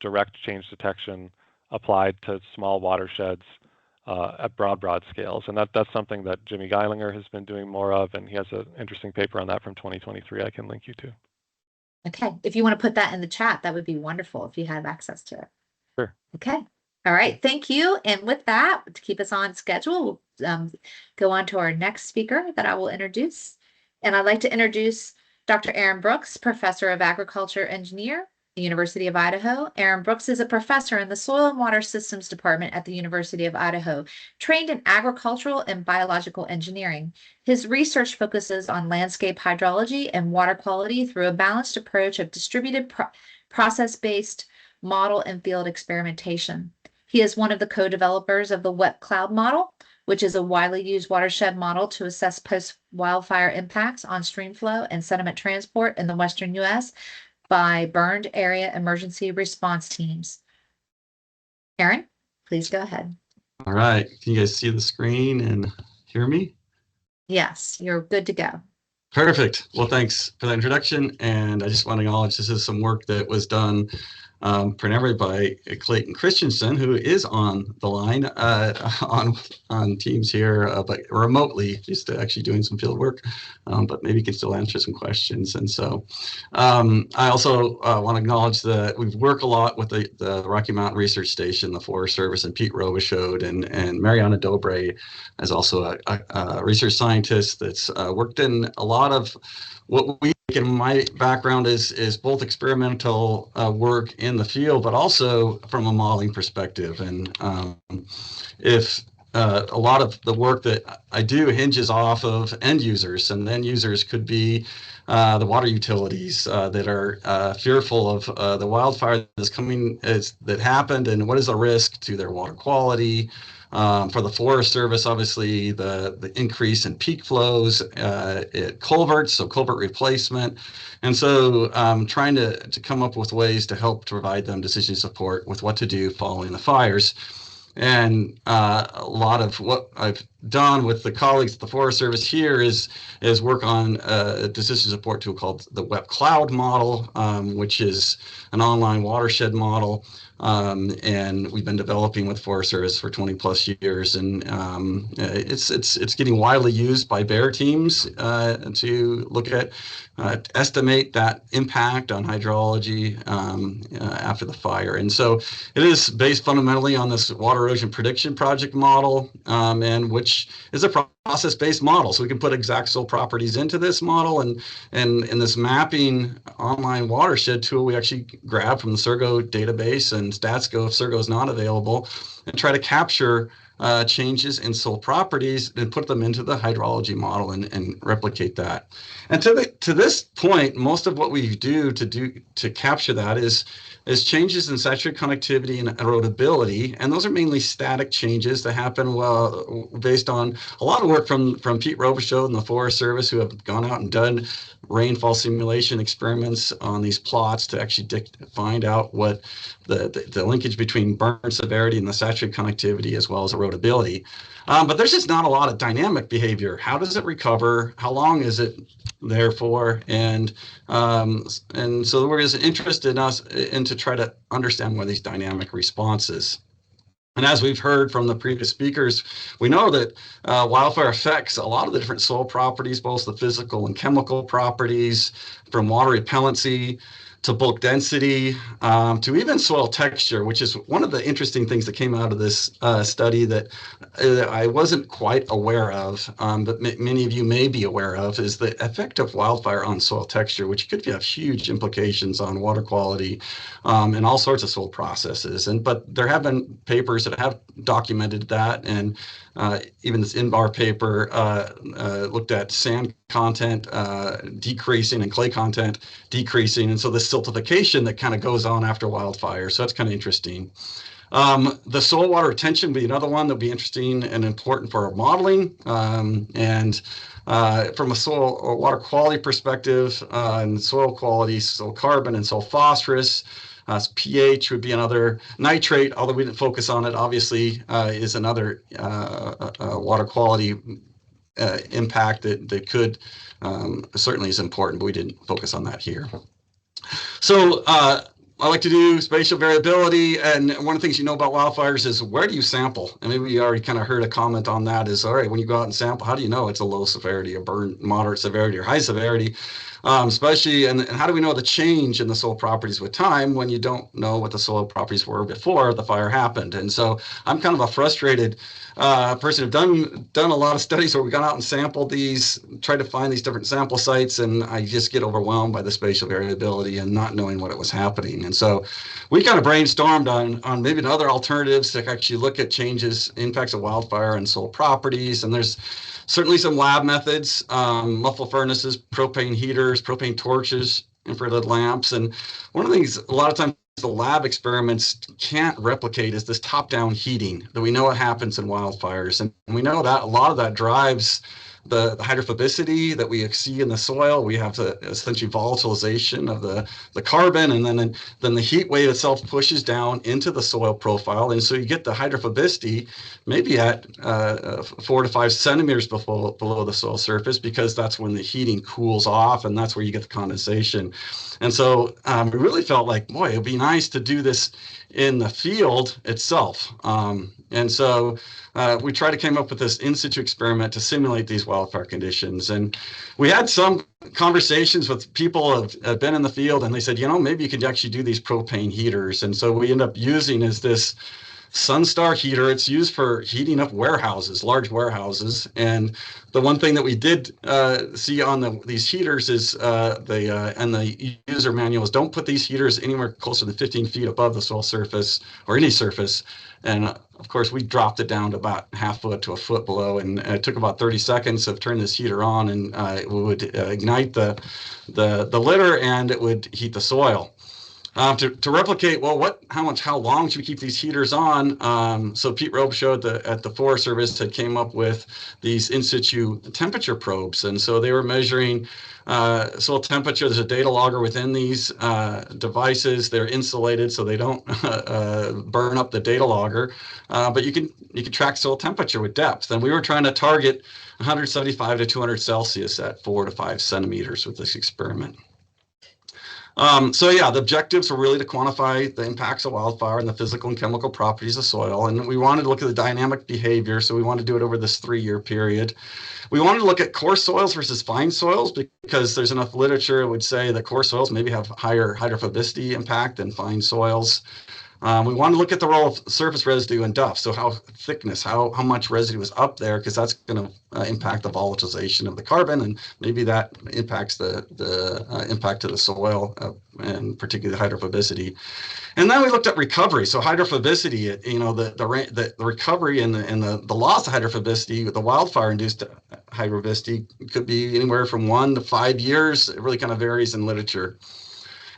direct change detection applied to small watersheds at broad scales. And that's something that Jimmy Geilinger has been doing more of, and he has an interesting paper on that from 2023 I can link you to. Okay, if you want to put that in the chat, that would be wonderful if you have access to it. Sure. Okay. All right, thank you. And with that, to keep us on schedule, we'll go on to our next speaker that I will introduce. And I'd like to introduce Dr. Aaron Brooks, Professor of Agriculture Engineer, the University of Idaho. Aaron Brooks is a professor in the Soil and Water Systems Department at the University of Idaho, trained in agricultural and biological engineering. His research focuses on landscape hydrology and water quality through a balanced approach of distributed process-based model and field experimentation. He is one of the co-developers of the Wet Cloud model, which is a widely used watershed model to assess post-wildfire impacts on stream flow and sediment transport in the Western U.S. by burned area emergency response teams. Aaron, please go ahead. All right. Can you guys see the screen and hear me? Yes, you're good to go. Perfect. Well, thanks for that introduction. And I just want to acknowledge this is some work that was done primarily by Clayton Christensen, who is on the line on Teams here, but remotely, just actually doing some field work, but maybe he can still answer some questions. And so I also want to acknowledge that we've worked a lot with the Rocky Mountain Research Station, the Forest Service, and Pete Robichaud, and Mariana Dobre is also a research scientist that's worked in a lot of what we, in my background, is both experimental work in the field, but also from a modeling perspective. And if a lot of the work that I do hinges off of end users, and end users could be the water utilities that are fearful of the wildfire that's coming, that happened, and what is the risk to their water quality. For the Forest Service, obviously, the increase in peak flows at culverts, so culvert replacement. And so trying to come up with ways to help to provide them decision support with what to do following the fires. And a lot of what I've done with the colleagues at the Forest Service here is work on a decision support tool called the Web Cloud model, which is an online watershed model. And we've been developing with Forest Service for 20 plus years, and it's getting widely used by BEAR teams to look at estimate that impact on hydrology after the fire. And so it is based fundamentally on this water erosion prediction project model, and which is a process-based model. So we can put exact soil properties into this model, and in this mapping online watershed tool, we actually grab from the Surgo database and StatsGo if Surgo is not available, and try to capture changes in soil properties and put them into the hydrology model and replicate that. And to this point, most of what we do to capture that is changes in saturated conductivity and erodibility, and those are mainly static changes that happen based on a lot of work from Pete Robichaud and the Forest Service, who have gone out and done rainfall simulation experiments on these plots to actually find out what the linkage between burn severity and the saturated conductivity as well as erodibility. But there's just not a lot of dynamic behavior. How does it recover? How long is it there for? And so we're just interested in to try to understand more of these dynamic responses. And as we've heard from the previous speakers, we know that wildfire affects a lot of the different soil properties, both the physical and chemical properties, from water repellency to bulk density, to even soil texture, which is one of the interesting things that came out of this study that I wasn't quite aware of, but many of you may be aware of, is the effect of wildfire on soil texture, which could have huge implications on water quality and all sorts of soil processes. But there have been papers that have documented that, and even this INBAR paper looked at sand content decreasing and clay content decreasing, and so the siltification that kind of goes on after wildfire. So that's kind of interesting. The soil water retention would be another one that would be interesting and important for our modeling. And from a soil or water quality perspective, and soil quality, soil carbon and soil phosphorus, pH would be another. Nitrate, although we didn't focus on it, obviously, is another water quality impact that could certainly is important, but we didn't focus on that here. So I like to do spatial variability, and one of the things you know about wildfires is where do you sample? And maybe you already kind of heard a comment on that is, all right, when you go out and sample, how do you know it's a low severity, a burn, moderate severity, or high severity? Especially, and how do we know the change in the soil properties with time when you don't know what the soil properties were before the fire happened? And so I'm kind of a frustrated person who've done a lot of studies where we got out and sampled these, tried to find these different sample sites, and I just get overwhelmed by the spatial variability and not knowing what it was happening. And so we kind of brainstormed on maybe other alternatives to actually look at changes, impacts of wildfire and soil properties. And there's certainly some lab methods, muffle furnaces, propane heaters, propane torches, infrared lamps. And one of the things a lot of times the lab experiments can't replicate is this top-down heating that we know what happens in wildfires. And we know that a lot of that drives the hydrophobicity that we see in the soil. We have the essentially volatilization of the carbon, and then the heat wave itself pushes down into the soil profile. And so you get the hydrophobicity maybe at 4 to 5 centimeters below the soil surface, because that's when the heating cools off, and that's where you get the condensation. And so we really felt like, boy, it'd be nice to do this in the field itself. And so we tried to come up with this in situ experiment to simulate these wildfire conditions. And we had some conversations with people who have been in the field, and they said, maybe you could actually do these propane heaters. And so we end up using is this Sunstar heater. It's used for heating up warehouses, large warehouses. And the one thing that we did see on these heaters is and the user manuals, don't put these heaters anywhere closer than 15 feet above the soil surface or any surface. And of course, we dropped it down to about half foot to a foot below, and it took about 30 seconds of turning this heater on, and it would ignite the litter, and it would heat the soil. To replicate, well, how long should we keep these heaters on? So Pete Robe showed at the Forest Service had came up with these in situ temperature probes, and so they were measuring soil temperature. There's a data logger within these devices. They're insulated so they don't burn up the data logger, but you can track soil temperature with depth. And we were trying to target 175 to 200 Celsius at 4 to 5 centimeters with this experiment. The objectives were really to quantify the impacts of wildfire and the physical and chemical properties of soil. And we wanted to look at the dynamic behavior. So we wanted to do it over this 3-year period. We wanted to look at coarse soils versus fine soils, because there's enough literature that would say that coarse soils maybe have higher hydrophobicity impact than fine soils. We want to look at the role of surface residue and duff. So how much residue is up there, because that's going to impact the volatilization of the carbon, and maybe that impacts the impact to the soil, and particularly the hydrophobicity. And then we looked at recovery. So hydrophobicity, the recovery and the loss of hydrophobicity, the wildfire-induced hydrophobicity could be anywhere from 1 to 5 years. It really kind of varies in literature.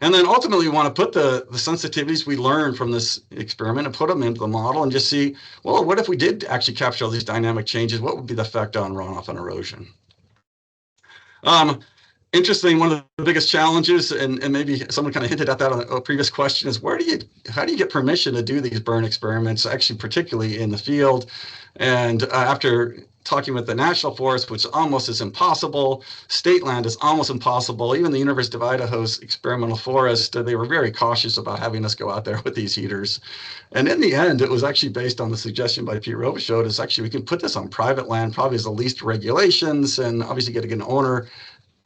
And then ultimately, we want to put the sensitivities we learned from this experiment and put them into the model and just see, well, what if we did actually capture all these dynamic changes? What would be the effect on runoff and erosion? Interesting, one of the biggest challenges, and maybe someone kind of hinted at that on a previous question, is how do you get permission to do these burn experiments, actually particularly in the field? And after talking with the National Forest, which almost is impossible, state land is almost impossible, even the University of Idaho's experimental forest, they were very cautious about having us go out there with these heaters. And in the end, it was actually based on the suggestion by Pete Robichaud, is actually we can put this on private land, probably as the least regulations, and obviously get an owner.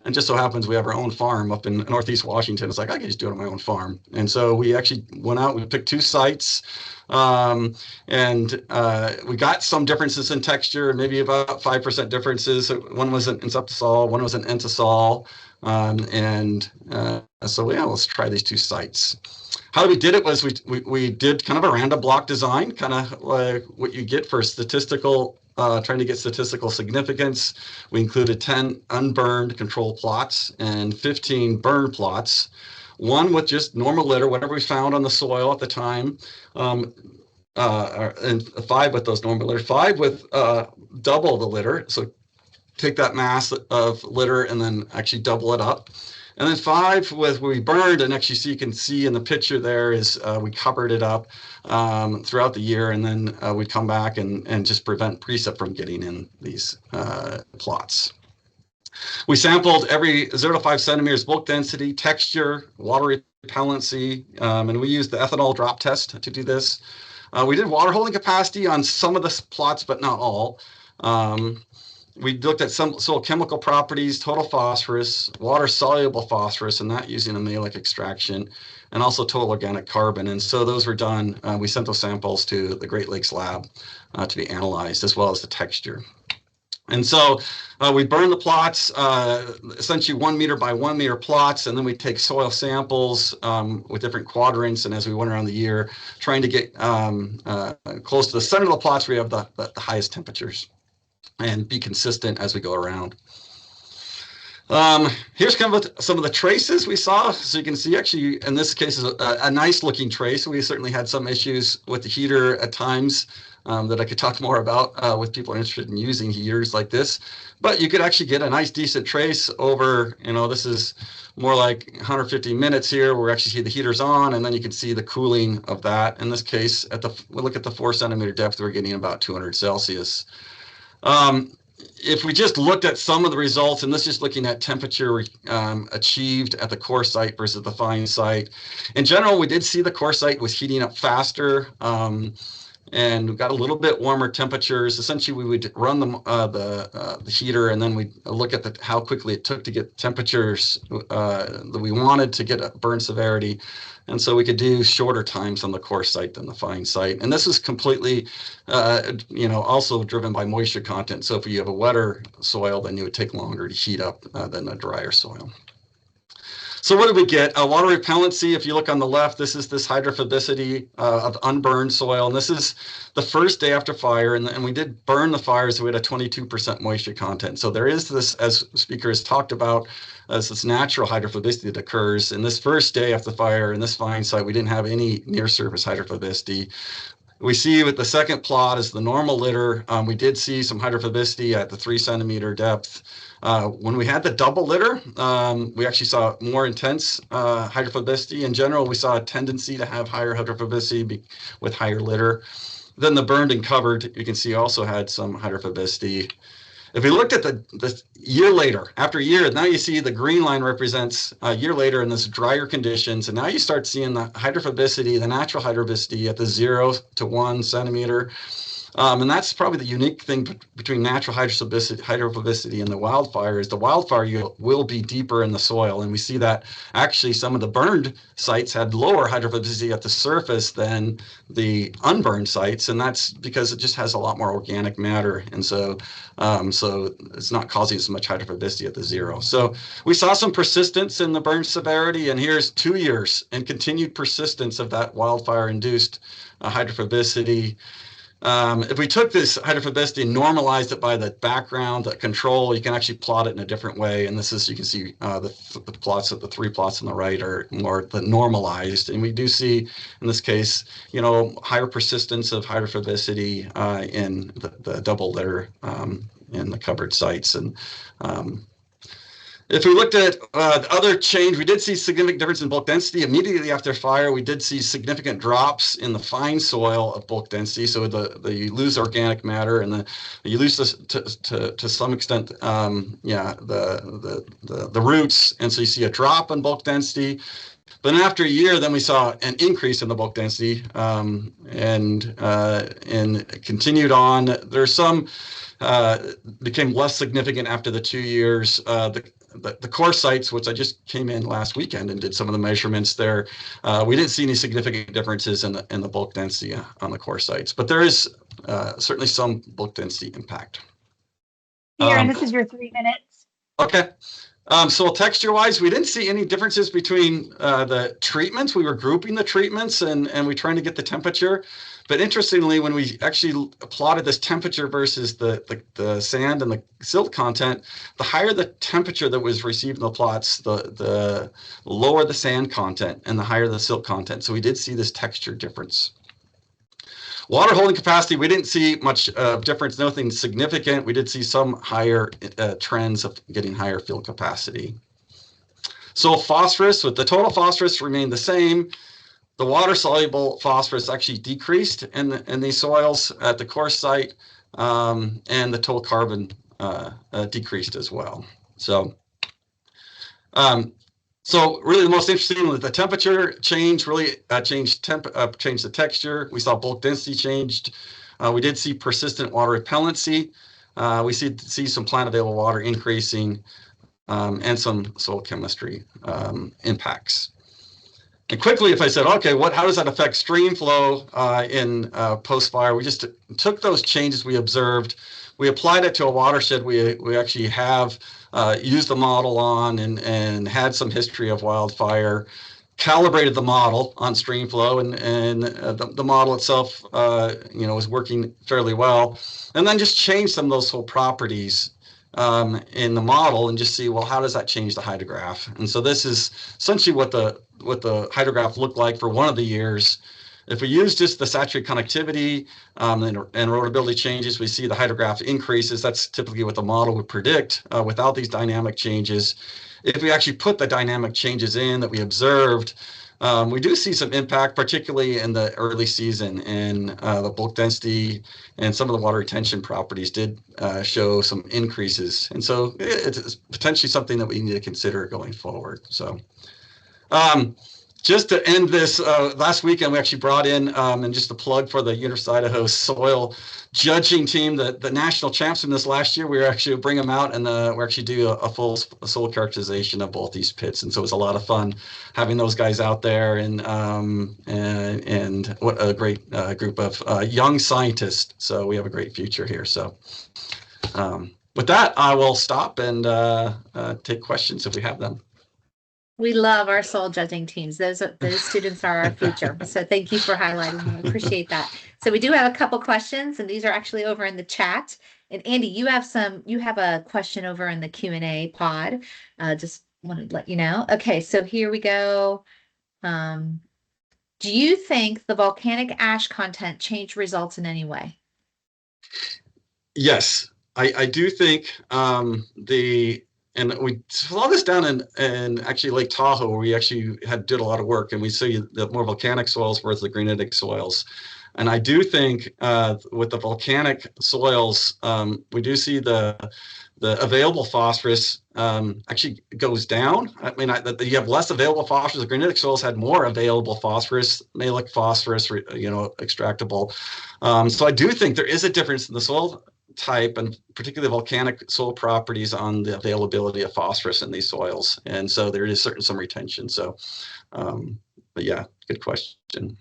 And just so happens we have our own farm up in Northeast Washington. It's like, I can just do it on my own farm. And so we actually went out, we picked 2 sites, and we got some differences in texture, maybe about 5% differences. One was in Septisol, one was in Entisol. Let's try these 2 sites. How we did it was we did kind of a random block design, kind of like what you get for statistical trying to get statistical significance. We included 10 unburned control plots and 15 burn plots, 1 with just normal litter, whatever we found on the soil at the time, and 5 with those normal litter, 5 with double the litter. So take that mass of litter and then actually double it up. And then 5 with where we burned, and actually you can see in the picture there is we covered it up throughout the year, and then we'd come back and just prevent precip from getting in these plots. We sampled every 0 to 5 centimeters bulk density, texture, water repellency, and we used the ethanol drop test to do this. We did water holding capacity on some of the plots, but not all. We looked at some soil chemical properties, total phosphorus, water-soluble phosphorus, and that using a maleic extraction, and also total organic carbon. And so those were done. We sent those samples to the Great Lakes Lab to be analyzed, as well as the texture. And so we burn the plots, essentially 1 meter by 1 meter plots, and then we take soil samples with different quadrants. And as we went around the year, trying to get close to the center of the plots where we have the highest temperatures, and be consistent as we go around. Here's kind of some of the traces we saw. So you can see, actually, in this case, is a nice looking trace. We certainly had some issues with the heater at times. that I could talk more about with people interested in using heaters like this. But you could actually get a nice decent trace over, this is more like 150 minutes here. Where we actually see the heaters on, and then you can see the cooling of that. In this case, we look at the 4 centimeter depth, we're getting about 200 Celsius. If we just looked at some of the results, and this is just looking at temperature achieved at the core site versus the fine site. In general, we did see the core site was heating up faster, and we got a little bit warmer temperatures. Essentially, we would run the heater, and then we look at how quickly it took to get temperatures that we wanted to get a burn severity. And so we could do shorter times on the core site than the fine site. And this is completely, also driven by moisture content. So if you have a wetter soil, then it would take longer to heat up than a drier soil. So what did we get? Water repellency, if you look on the left, this is this hydrophobicity of unburned soil. And this is the first day after fire. And we did burn the fires, so we had a 22% moisture content. So there is this, as speakers talked about, as this natural hydrophobicity that occurs. In this first day after the fire, in this fine site, we didn't have any near surface hydrophobicity. We see with the second plot is the normal litter. We did see some hydrophobicity at the 3 centimeter depth. When we had the double litter, we actually saw more intense hydrophobicity. In general, we saw a tendency to have higher hydrophobicity with higher litter. Then the burned and covered, you can see also had some hydrophobicity. If we looked at the year later, after a year, now you see the green line represents a year later in this drier conditions. And now you start seeing the hydrophobicity, the natural hydrophobicity at the 0 to 1 centimeter. And that's probably the unique thing between natural hydrophobicity and the wildfire is the wildfire will be deeper in the soil. And we see that actually some of the burned sites had lower hydrophobicity at the surface than the unburned sites. And that's because it just has a lot more organic matter. And so it's not causing as much hydrophobicity at the 0. So we saw some persistence in the burn severity. And here's 2 years and continued persistence of that wildfire-induced hydrophobicity. If we took this hydrophobicity and normalized it by the background, the control, you can actually plot it in a different way. And this is, you can see the plots of the 3 plots on the right are more the normalized. And we do see, in this case, higher persistence of hydrophobicity in the double litter in the covered sites. And if we looked at the other change, we did see significant difference in bulk density. Immediately after fire, we did see significant drops in the fine soil of bulk density. So you lose organic matter, and you lose this to some extent, the roots. And so you see a drop in bulk density. But then after a year, then we saw an increase in the bulk density and continued on. There's some became less significant after the 2 years. The core sites, which I just came in last weekend and did some of the measurements there, we didn't see any significant differences in the bulk density on the core sites, but there is certainly some bulk density impact. Aaron, this is your 3 minutes. Okay. So texture-wise, we didn't see any differences between the treatments. We were grouping the treatments and we're trying to get the temperature. But interestingly, when we actually plotted this temperature versus the sand and the silt content, the higher the temperature that was received in the plots, the lower the sand content and the higher the silt content. So we did see this texture difference. Water holding capacity, we didn't see much difference, nothing significant. We did see some higher trends of getting higher field capacity. So phosphorus, with the total phosphorus remained the same. The water-soluble phosphorus actually decreased in these soils at the core site, and the total carbon decreased as well. So really the most interesting was the temperature change really changed the texture. We saw bulk density changed. We did see persistent water repellency. We see some plant available water increasing and some soil chemistry impacts. And quickly, if I said, okay, how does that affect stream flow in post-fire? We just took those changes we observed. We applied it to a watershed we actually have used the model on and had some history of wildfire, calibrated the model on stream flow, and the model itself was working fairly well. And then just changed some of those whole properties in the model and just see, well, how does that change the hydrograph? And so this is essentially what the hydrograph looked like for one of the years. If we use just the saturated conductivity and erodibility changes, we see the hydrograph increases. That's typically what the model would predict without these dynamic changes. If we actually put the dynamic changes in that we observed, we do see some impact, particularly in the early season, and the bulk density and some of the water retention properties did show some increases. And so it's potentially something that we need to consider going forward. So just to end this, last weekend we actually brought in, and just a plug for the University of Idaho soil judging team, the national champs from this last year. We were actually bring them out and we actually do a full soil characterization of both these pits, and so it was a lot of fun having those guys out there, and what a great group of young scientists. So we have a great future here. So with that, I will stop and take questions if we have them. We love our soil judging teams. Those students are our future. So thank you for highlighting them. I appreciate that. So we do have a couple questions, and these are actually over in the chat. And Andy, you have a question over in the Q&A pod. Just wanted to let you know. Okay, so here we go. Do you think the volcanic ash content changed results in any way? Yes, I do think and we saw this down in actually Lake Tahoe, where we actually did a lot of work, and we see the more volcanic soils versus the granitic soils. And I do think with the volcanic soils, we do see the available phosphorus actually goes down. I mean, you have less available phosphorus. The granitic soils had more available phosphorus, malic phosphorus, extractable. So I do think there is a difference in the soil type, and particularly volcanic soil properties, on the availability of phosphorus in these soils. And so there is some retention. So, but yeah, good question.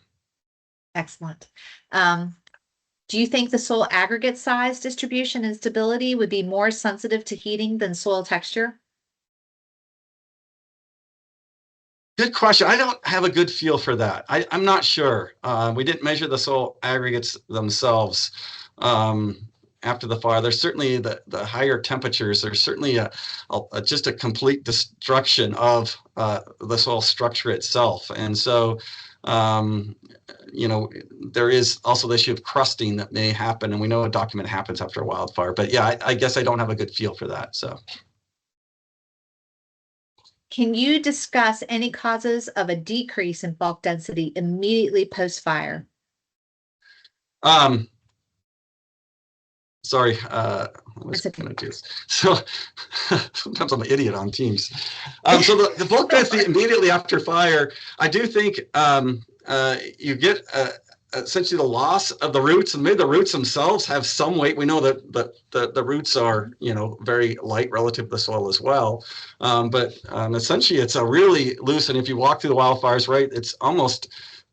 Excellent. Do you think the soil aggregate size distribution and stability would be more sensitive to heating than soil texture? Good question. I don't have a good feel for that. I'm not sure. We didn't measure the soil aggregates themselves after the fire. There's certainly the higher temperatures. There's certainly just a complete destruction of the soil structure itself. And so, there is also the issue of crusting that may happen, and we know a document happens after a wildfire. But yeah, I guess I don't have a good feel for that. So, can you discuss any causes of a decrease in bulk density immediately post-fire? Sorry, I was going to do this. So sometimes I'm an idiot on Teams. So the bulk density immediately after fire, I do think you get essentially the loss of the roots, and maybe the roots themselves have some weight. We know that the roots are, very light relative to the soil as well. But essentially it's a really loose, and if you walk through the wildfires, right, it's almost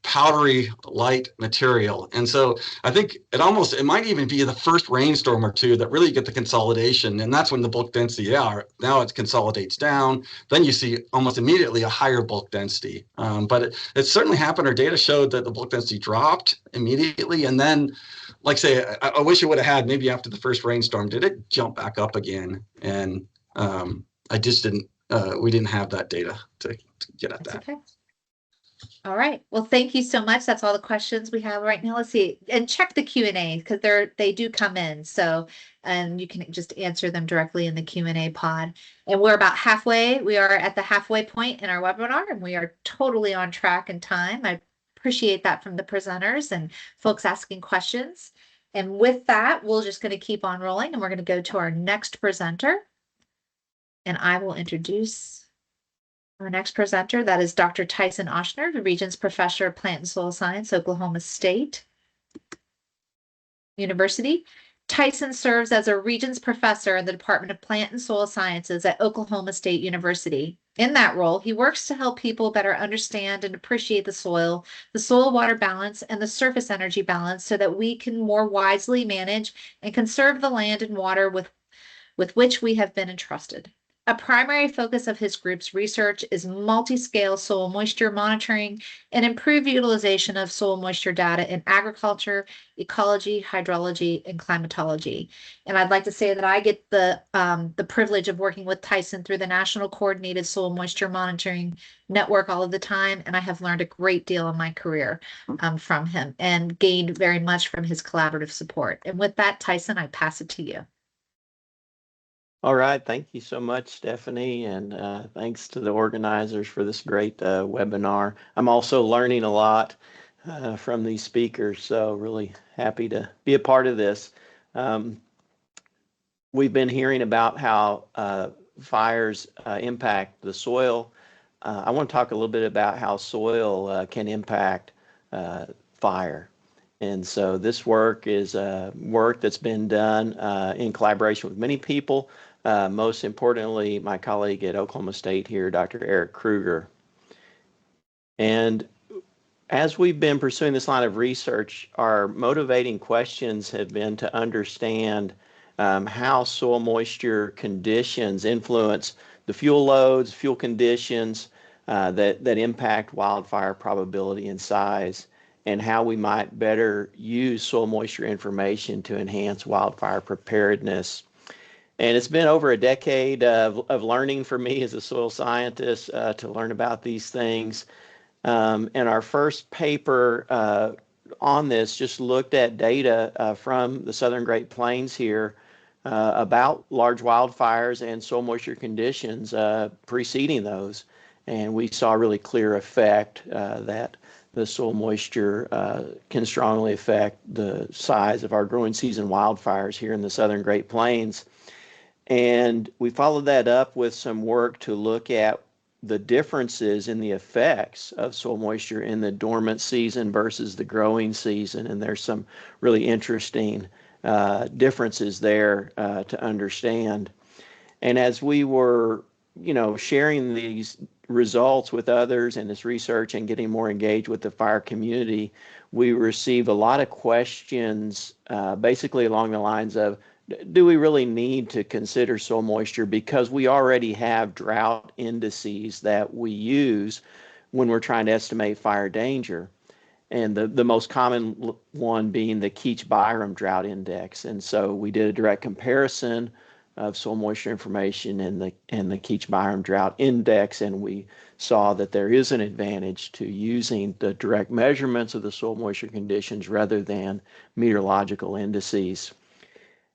powdery light material. And so I think it might even be the first rainstorm or two that really get the consolidation. And that's when the bulk density, now it consolidates down. Then you see almost immediately a higher bulk density. But it certainly happened. Our data showed that the bulk density dropped immediately. And then, like say, I wish it would have had maybe after the first rainstorm, did it jump back up again? And I just didn't, we didn't have that data to get at that. Okay. All right. Well, thank you so much. That's all the questions we have right now. Let's see, and check the Q&A because they do come in. So, and you can just answer them directly in the Q&A pod. And we're about halfway. We are at the halfway point in our webinar, and we are totally on track and time. I appreciate that from the presenters and folks asking questions. And with that, we're just going to keep on rolling, and we're going to go to our next presenter. And I will introduce our next presenter. That is Dr. Tyson Ochsner, the Regents Professor of Plant and Soil Science, Oklahoma State University. Tyson serves as a Regents Professor in the Department of Plant and Soil Sciences at Oklahoma State University. In that role, he works to help people better understand and appreciate the soil-water balance, and the surface energy balance, so that we can more wisely manage and conserve the land and water with which we have been entrusted. A primary focus of his group's research is multi-scale soil moisture monitoring and improved utilization of soil moisture data in agriculture, ecology, hydrology, and climatology. And I'd like to say that I get the privilege of working with Tyson through the National Coordinated Soil Moisture Monitoring Network all of the time, and I have learned a great deal in my career from him and gained very much from his collaborative support. And with that, Tyson, I pass it to you. All right, thank you so much, Stephanie, and thanks to the organizers for this great webinar. I'm also learning a lot from these speakers, so really happy to be a part of this. We've been hearing about how fires impact the soil. I want to talk a little bit about how soil can impact fire. And so this work is work that's been done in collaboration with many people. Most importantly, my colleague at Oklahoma State here, Dr. Eric Kruger. And as we've been pursuing this line of research, our motivating questions have been to understand how soil moisture conditions influence the fuel loads, fuel conditions that impact wildfire probability and size, and how we might better use soil moisture information to enhance wildfire preparedness. And it's been over a decade of learning for me as a soil scientist to learn about these things. And our first paper on this just looked at data from the Southern Great Plains here about large wildfires and soil moisture conditions preceding those. And we saw a really clear effect that the soil moisture can strongly affect the size of our growing season wildfires here in the Southern Great Plains. And we followed that up with some work to look at the differences in the effects of soil moisture in the dormant season versus the growing season. And there's some really interesting differences there to understand. And as we were, sharing these results with others in this research and getting more engaged with the fire community, we received a lot of questions basically along the lines of, do we really need to consider soil moisture because we already have drought indices that we use when we're trying to estimate fire danger? And the most common one being the Keach-Byram Drought Index. And so we did a direct comparison of soil moisture information and the Keach-Byram Drought Index, and we saw that there is an advantage to using the direct measurements of the soil moisture conditions rather than meteorological indices.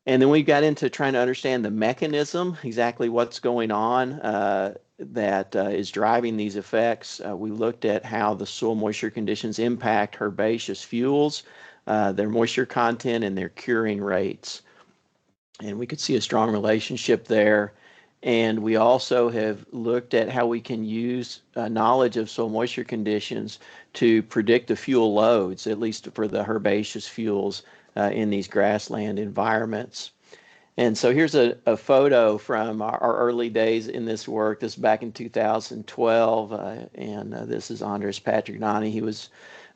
And then we got into trying to understand the mechanism, exactly what's going on that is driving these effects. We looked at how the soil moisture conditions impact herbaceous fuels, their moisture content, and their curing rates. And we could see a strong relationship there. And we also have looked at how we can use knowledge of soil moisture conditions to predict the fuel loads, at least for the herbaceous fuels in these grassland environments. And so here's a photo from our early days in this work. This is back in 2012, and this is Andres Patrignani. He was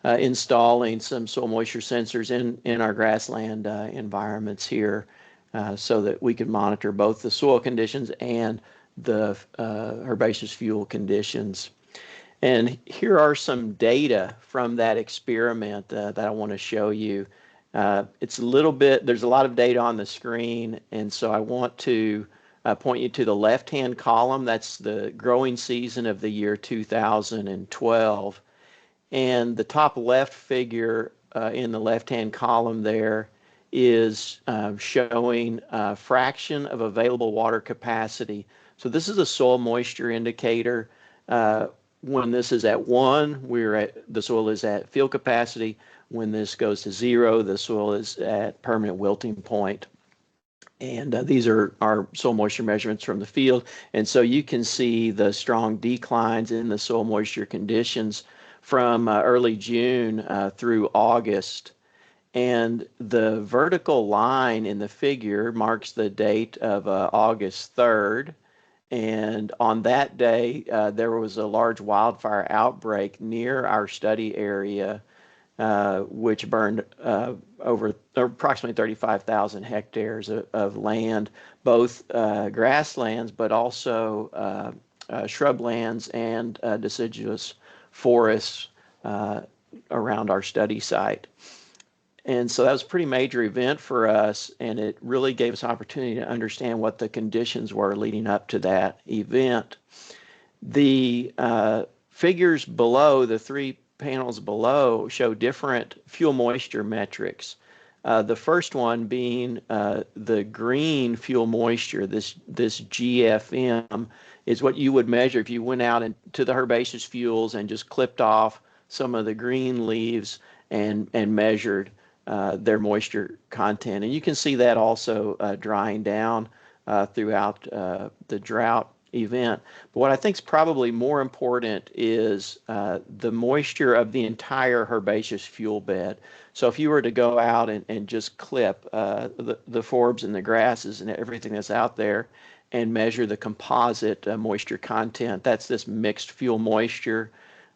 installing some soil moisture sensors in our grassland environments here so that we could monitor both the soil conditions and the herbaceous fuel conditions. And here are some data from that experiment that I want to show you. It's a little bit, there's a lot of data on the screen, and so I want to point you to the left-hand column. That's the growing season of the year 2012. And the top left figure in the left-hand column there is showing a fraction of available water capacity. So this is a soil moisture indicator. When this is at 1, the soil is at field capacity. When this goes to 0, the soil is at permanent wilting point. And these are our soil moisture measurements from the field. And so you can see the strong declines in the soil moisture conditions from early June through August. And the vertical line in the figure marks the date of August 3rd. And on that day, there was a large wildfire outbreak near our study area which burned over approximately 35,000 hectares of land, both grasslands, but also shrublands and deciduous forests around our study site. And so that was a pretty major event for us, and it really gave us opportunity to understand what the conditions were leading up to that event. The figures below, the 3 panels below, show different fuel moisture metrics. The first one being the green fuel moisture, this GFM, is what you would measure if you went out into the herbaceous fuels and just clipped off some of the green leaves and measured their moisture content. And you can see that also drying down throughout the drought event. But what I think is probably more important is the moisture of the entire herbaceous fuel bed. So if you were to go out and just clip the forbs and the grasses and everything that's out there and measure the composite moisture content, that's this mixed fuel moisture.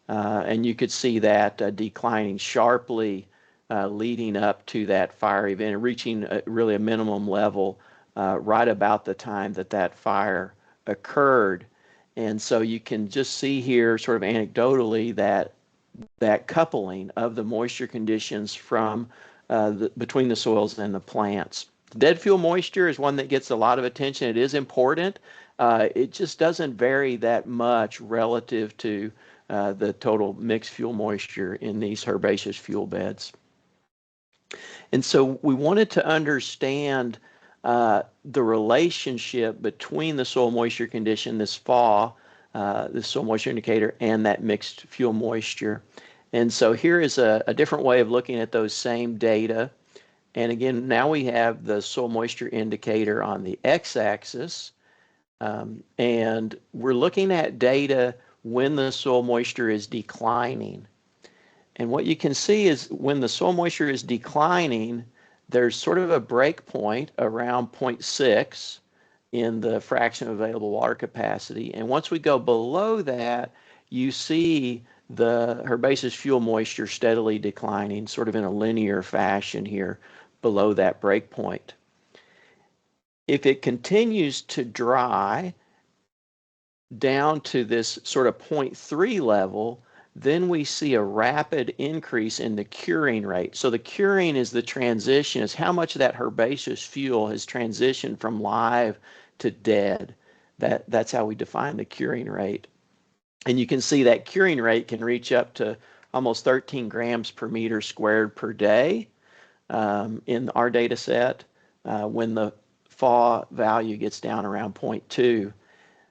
And you could see that declining sharply leading up to that fire event and reaching really a minimum level right about the time that fire occurred. And so you can just see here sort of anecdotally that coupling of the moisture conditions from between the soils and the plants. Dead fuel moisture is one that gets a lot of attention. It is important. It just doesn't vary that much relative to the total mixed fuel moisture in these herbaceous fuel beds. And so we wanted to understand the relationship between the soil moisture condition, this FAW, the soil moisture indicator, and that mixed fuel moisture. And so here is a different way of looking at those same data. And again, now we have the soil moisture indicator on the x-axis. And we're looking at data when the soil moisture is declining. And what you can see is when the soil moisture is declining, there's sort of a break point around 0.6 in the fraction of available water capacity. And once we go below that, you see the herbaceous fuel moisture steadily declining, sort of in a linear fashion here below that break point. If it continues to dry down to this sort of 0.3 level, then we see a rapid increase in the curing rate. So the curing is the transition, is how much of that herbaceous fuel has transitioned from live to dead. That's how we define the curing rate. And you can see that curing rate can reach up to almost 13 grams per meter squared per day in our data set when the FAW value gets down around 0.2.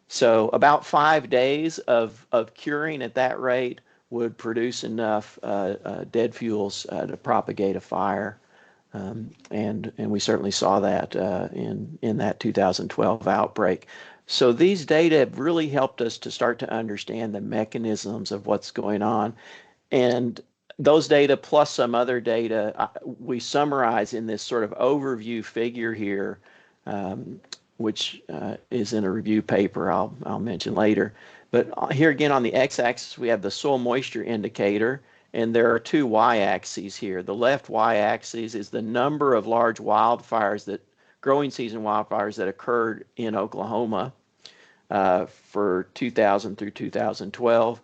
So about 5 days of curing at that rate would produce enough dead fuels to propagate a fire. And we certainly saw that in that 2012 outbreak. So these data have really helped us to start to understand the mechanisms of what's going on. And those data plus some other data we summarize in this sort of overview figure here, which is in a review paper I'll mention later. But here again on the x-axis, we have the soil moisture indicator, and there are 2 y-axes here. The left y-axis is the number of large wildfires, growing season wildfires that occurred in Oklahoma for 2000 through 2012.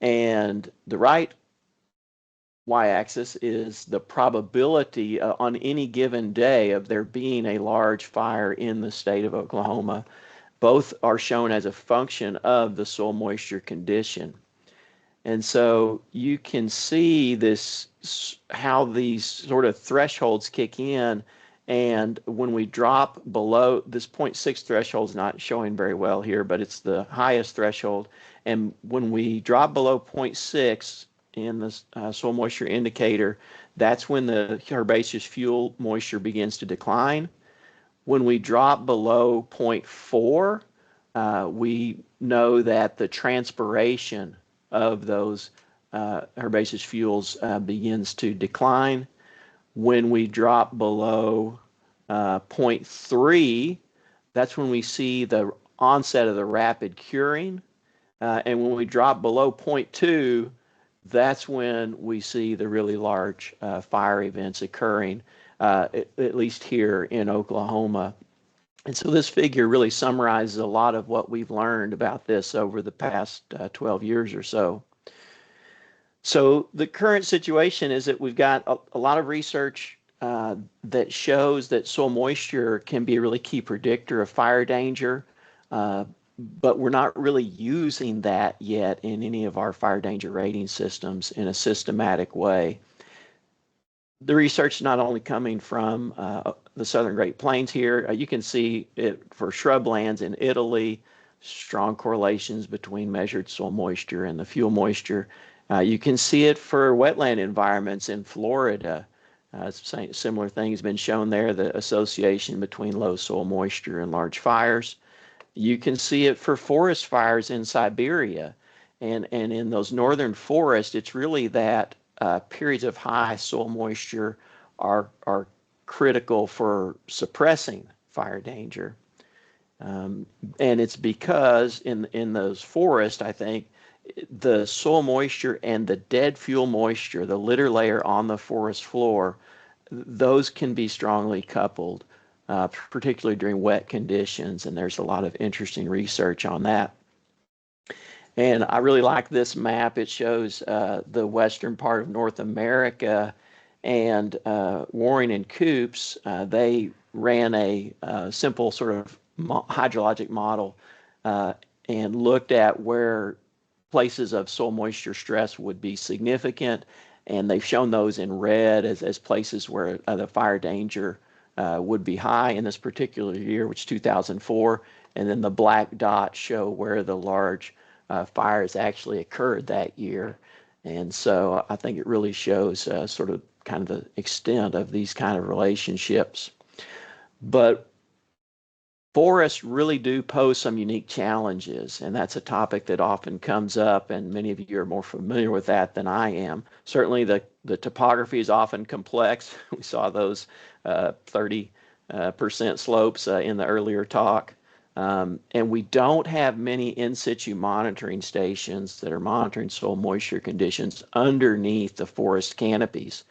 And the right y-axis is the probability on any given day of there being a large fire in the state of Oklahoma. Both are shown as a function of the soil moisture condition. And so you can see this, how these sort of thresholds kick in. And when we drop below this 0.6 threshold, is not showing very well here, but it's the highest threshold. And when we drop below 0.6 in the soil moisture indicator, that's when the herbaceous fuel moisture begins to decline. When we drop below 0.4, we know that the transpiration of those herbaceous fuels begins to decline. When we drop below 0.3, that's when we see the onset of the rapid curing. And when we drop below 0.2, that's when we see the really large fire events occurring, at least here in Oklahoma. And so this figure really summarizes a lot of what we've learned about this over the past 12 years or so. So the current situation is that we've got a lot of research that shows that soil moisture can be a really key predictor of fire danger, but we're not really using that yet in any of our fire danger rating systems in a systematic way. The research is not only coming from the Southern Great Plains here, you can see it for shrublands in Italy, strong correlations between measured soil moisture and the fuel moisture. You can see it for wetland environments in Florida. Similar things been shown there, the association between low soil moisture and large fires. You can see it for forest fires in Siberia. And in those northern forests, it's really that periods of high soil moisture are critical for suppressing fire danger. And it's because in those forests, I think, the soil moisture and the dead fuel moisture, the litter layer on the forest floor, those can be strongly coupled, particularly during wet conditions. And there's a lot of interesting research on that. And I really like this map. It shows the western part of North America, and Waring and Coops, they ran a simple sort of hydrologic model and looked at where places of soil moisture stress would be significant, and they've shown those in red as places where the fire danger would be high in this particular year, which is 2004, and then the black dots show where the large fires actually occurred that year. And so I think it really shows sort of kind of the extent of these kind of relationships. But forests really do pose some unique challenges, and that's a topic that often comes up, and many of you are more familiar with that than I am. Certainly the topography is often complex. We saw those 30% slopes in the earlier talk. And we don't have many in situ monitoring stations that are monitoring soil moisture conditions underneath the forest canopies.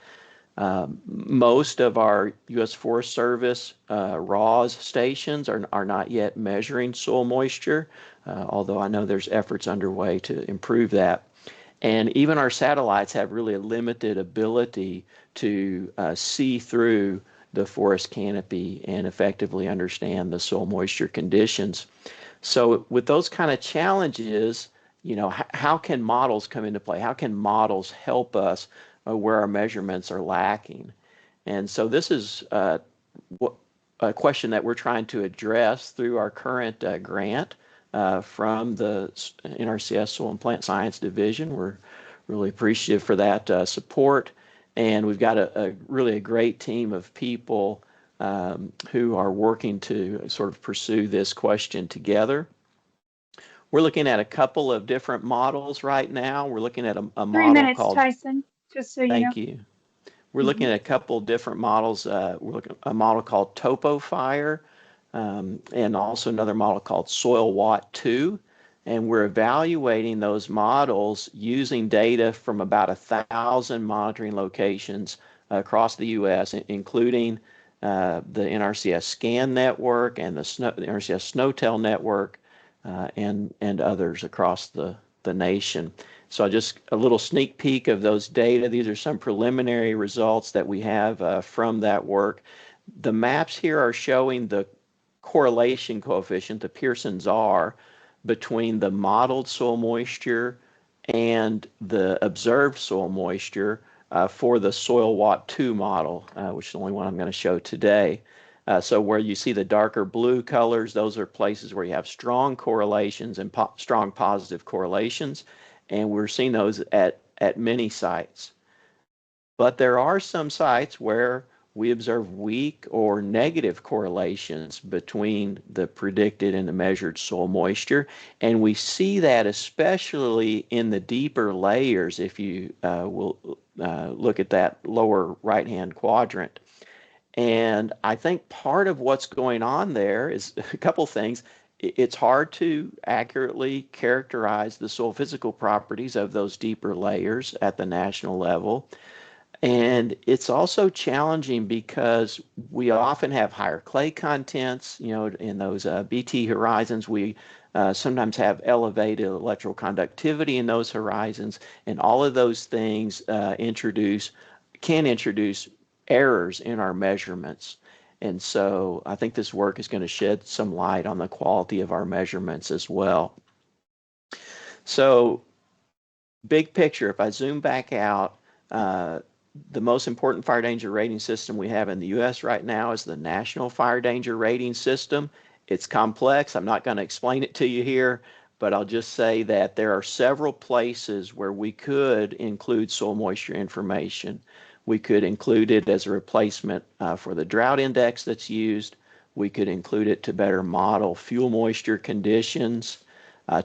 Most of our U.S. Forest Service RAWS stations are not yet measuring soil moisture, although I know there's efforts underway to improve that. And even our satellites have really a limited ability to see through the forest canopy and effectively understand the soil moisture conditions. So with those kind of challenges, you know, how can models come into play? How can models help us where our measurements are lacking? And so this is a question that we're trying to address through our current grant from the NRCS Soil and Plant Science Division. We're really appreciative for that support. And we've got a really great team of people who are working to sort of pursue this question together. We're looking at a couple of different models right now. We're looking at a model 3 minutes, called Tyson, just so you know. Thank you. We're looking at a couple different models. We're looking at a model called TopoFire and also another model called SoilWatt2. And we're evaluating those models using data from about 1,000 monitoring locations across the U.S., including the NRCS SCAN network and the NRCS SNOWTEL network and others across the nation. So just a little sneak peek of those data. These are some preliminary results that we have from that work. The maps here are showing the correlation coefficient, the Pearson's R, between the modeled soil moisture and the observed soil moisture for the SoilWatt2 model, which is the only one I'm going to show today. So where you see the darker blue colors, those are places where you have strong correlations and strong positive correlations, and we're seeing those at many sites. But there are some sites where we observe weak or negative correlations between the predicted and the measured soil moisture. And we see that especially in the deeper layers, if you will look at that lower right-hand quadrant. And I think part of what's going on there is a couple things. it's hard to accurately characterize the soil physical properties of those deeper layers at the national level. And it's also challenging because we often have higher clay contents, in those BT horizons. We sometimes have elevated electrical conductivity in those horizons, and all of those things can introduce errors in our measurements. And so I think this work is going to shed some light on the quality of our measurements as well. So big picture, if I zoom back out, the most important fire danger rating system we have in the U.S. right now is the National Fire Danger Rating System. It's complex. I'm not going to explain it to you here, but I'll just say that there are several places where we could include soil moisture information. We could include it as a replacement for the drought index that's used. We could include it to better model fuel moisture conditions,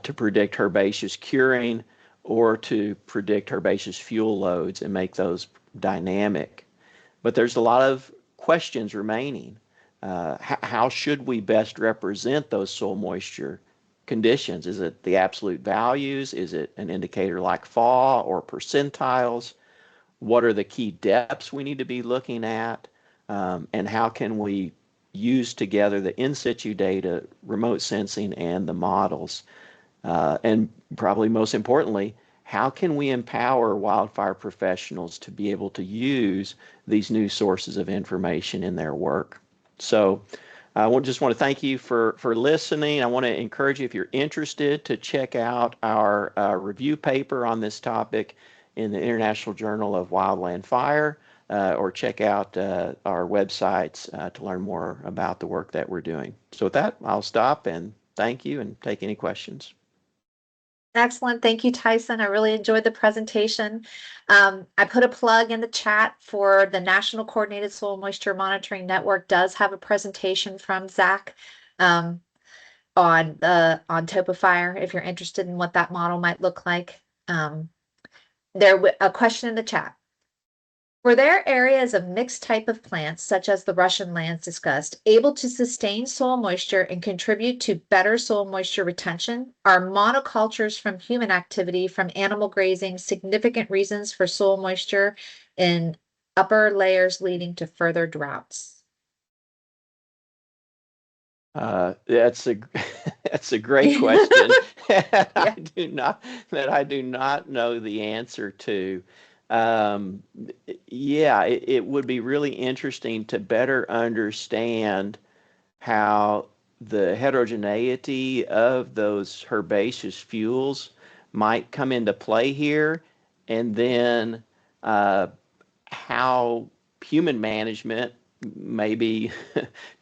to predict herbaceous curing, or to predict herbaceous fuel loads and make those dynamic. But there's a lot of questions remaining. How should we best represent those soil moisture conditions? Is it the absolute values? Is it an indicator like FAW or percentiles? What are the key depths we need to be looking at? And how can we use together the in situ data, remote sensing, and the models? And probably most importantly, how can we empower wildfire professionals to be able to use these new sources of information in their work? So I just want to thank you for listening. I want to encourage you, if you're interested, to check out our review paper on this topic in the International Journal of Wildland Fire, or check out our websites to learn more about the work that we're doing. So with that, I'll stop and thank you and take any questions. Excellent. Thank you, Tyson. I really enjoyed the presentation. I put a plug in the chat for the National Coordinated Soil Moisture Monitoring Network does have a presentation from Zach on TOPOFIRE if you're interested in what that model might look like. A question in the chat. Were there areas of mixed type of plants, such as the Russian lands discussed, able to sustain soil moisture and contribute to better soil moisture retention? Are monocultures from human activity, from animal grazing, significant reasons for soil moisture in upper layers leading to further droughts? That's a great question. I do not know the answer to. It would be really interesting to better understand how the heterogeneity of those herbaceous fuels might come into play here, and then how human management may be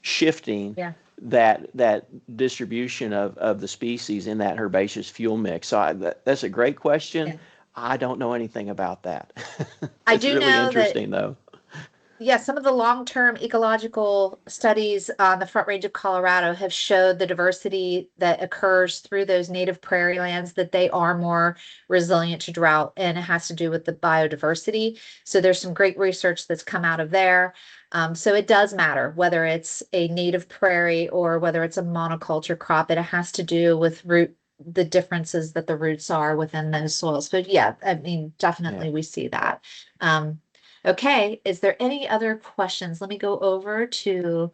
shifting that distribution of the species in that herbaceous fuel mix. So that's a great question. Yeah. I don't know anything about that. I do really know interesting though. Yeah, some of the long-term ecological studies on the Front Range of Colorado have showed the diversity that occurs through those native prairie lands, that they are more resilient to drought, and it has to do with the biodiversity. So there's some great research that's come out of there. So it does matter whether it's a native prairie or whether it's a monoculture crop. It has to do with the differences that the roots are within those soils. But yeah, I mean, definitely we see that. Okay, is there any other questions? Let me go over to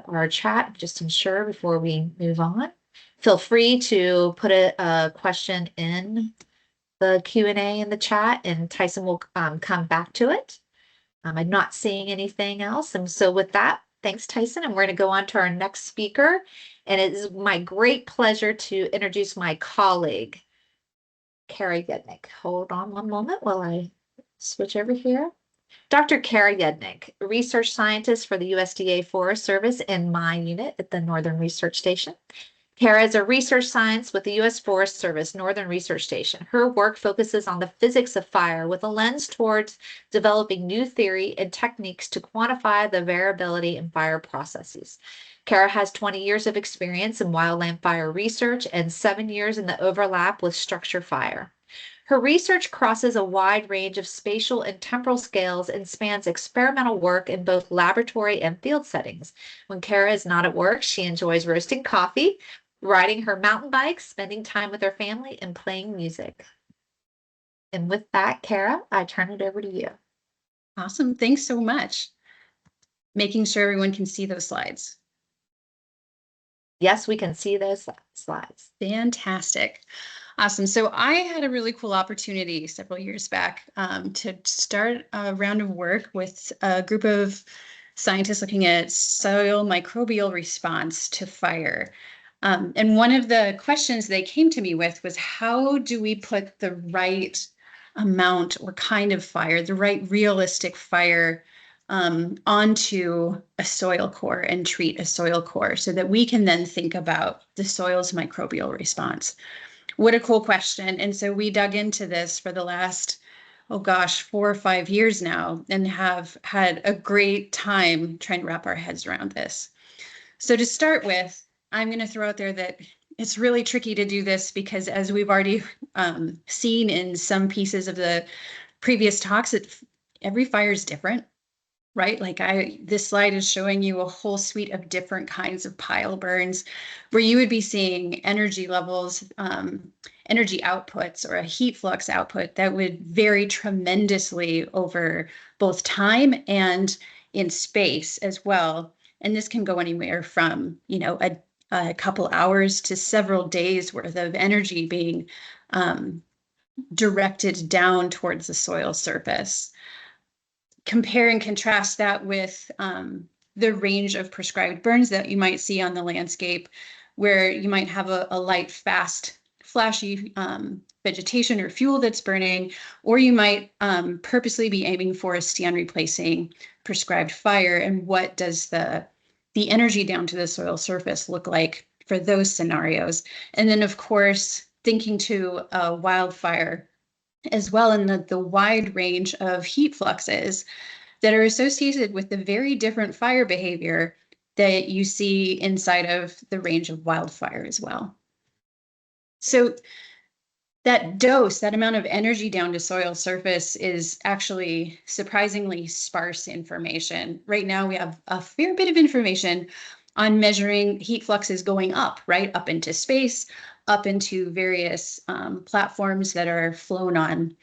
our chat, just ensure before we move on. Feel free to put a question in the Q&A in the chat, and Tyson will come back to it. I'm not seeing anything else. And so with that, thanks, Tyson. And we're going to go on to our next speaker. And it is my great pleasure to introduce my colleague, Kara Yudnik. Hold on one moment while I switch over here. Dr. Kara Yudnik, a research scientist for the USDA Forest Service in my unit at the Northern Research Station. Kara is a research scientist with the U.S. Forest Service Northern Research Station. Her work focuses on the physics of fire with a lens towards developing new theory and techniques to quantify the variability in fire processes. Kara has 20 years of experience in wildland fire research and 7 years in the overlap with structure fire. Her research crosses a wide range of spatial and temporal scales and spans experimental work in both laboratory and field settings. When Kara is not at work, she enjoys roasting coffee, riding her mountain bike, spending time with her family, and playing music. And with that, Kara, I turn it over to you. Awesome. Thanks so much. Making sure everyone can see those slides. Yes, we can see those slides. Fantastic. Awesome. So I had a really cool opportunity several years back to start a round of work with a group of scientists looking at soil microbial response to fire. And one of the questions they came to me with was, how do we put the right amount or kind of fire, the right realistic fire onto a soil core and treat a soil core so that we can then think about the soil's microbial response? What a cool question. And so we dug into this for the last, oh gosh, 4 or 5 years now, and have had a great time trying to wrap our heads around this. So to start with, I'm going to throw out there that it's really tricky to do this because, as we've already seen in some pieces of the previous talks, every fire is different. Right? Like this slide is showing you a whole suite of different kinds of pile burns where you would be seeing energy levels, energy outputs, or a heat flux output that would vary tremendously over both time and in space as well. And this can go anywhere from, a couple hours to several days worth of energy being directed down towards the soil surface. Compare and contrast that with the range of prescribed burns that you might see on the landscape, where you might have a light, fast, flashy vegetation or fuel that's burning, or you might purposely be aiming for a stand replacing prescribed fire. And what does the energy down to the soil surface look like for those scenarios? And then, of course, thinking to a wildfire as well, in the wide range of heat fluxes that are associated with the very different fire behavior that you see inside of the range of wildfire as well. So that dose, that amount of energy down to soil surface, is actually surprisingly sparse information. Right now, we have a fair bit of information on measuring heat fluxes going up, right? Up into space, up into various platforms that are flown on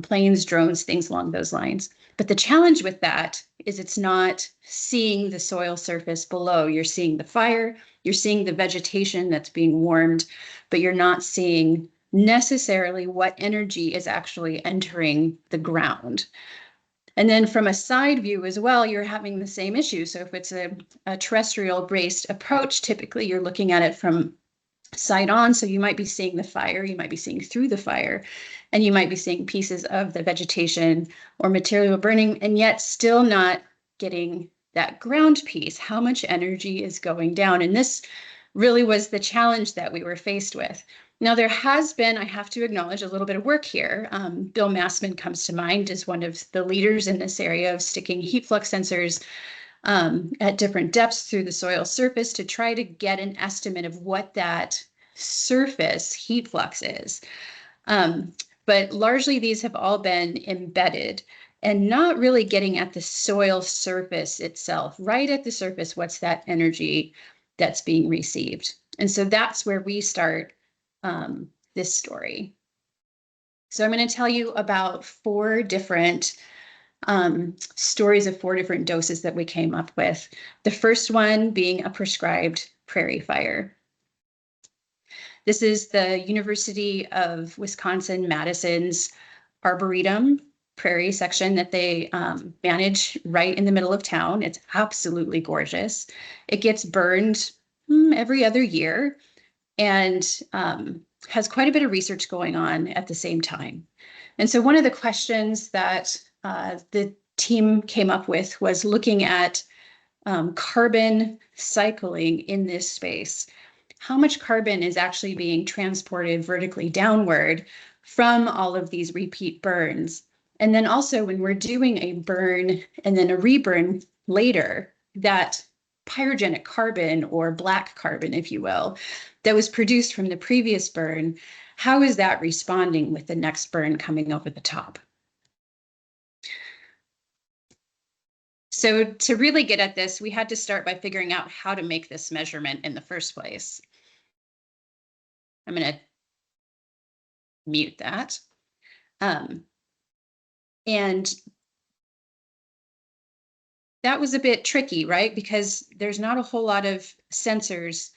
planes, drones, things along those lines. But the challenge with that is it's not seeing the soil surface below. You're seeing the fire, you're seeing the vegetation that's being warmed, but you're not seeing necessarily what energy is actually entering the ground. And then from a side view as well, you're having the same issue. So if it's a terrestrial based approach, typically you're looking at it from side on. So you might be seeing the fire, you might be seeing through the fire, and you might be seeing pieces of the vegetation or material burning, and yet still not getting that ground piece. How much energy is going down? And this really was the challenge that we were faced with. Now, there has been, I have to acknowledge, a little bit of work here. Bill Massman comes to mind as one of the leaders in this area of sticking heat flux sensors at different depths through the soil surface to try to get an estimate of what that surface heat flux is. But largely, these have all been embedded and not really getting at the soil surface itself. Right at the surface, what's that energy that's being received? And so that's where we start this story. So I'm going to tell you about 4 different stories of 4 different doses that we came up with. The first one being a prescribed prairie fire. This is the University of Wisconsin-Madison's Arboretum prairie section that they manage right in the middle of town. It's absolutely gorgeous. It gets burned every other year and has quite a bit of research going on at the same time. And so one of the questions that the team came up with was looking at carbon cycling in this space. How much carbon is actually being transported vertically downward from all of these repeat burns? And then also when we're doing a burn and then a reburn later, that pyrogenic carbon, or black carbon, if you will, that was produced from the previous burn, how is that responding with the next burn coming over the top? So to really get at this, we had to start by figuring out how to make this measurement in the first place. I'm going to mute that. And that was a bit tricky, right? Because there's not a whole lot of sensors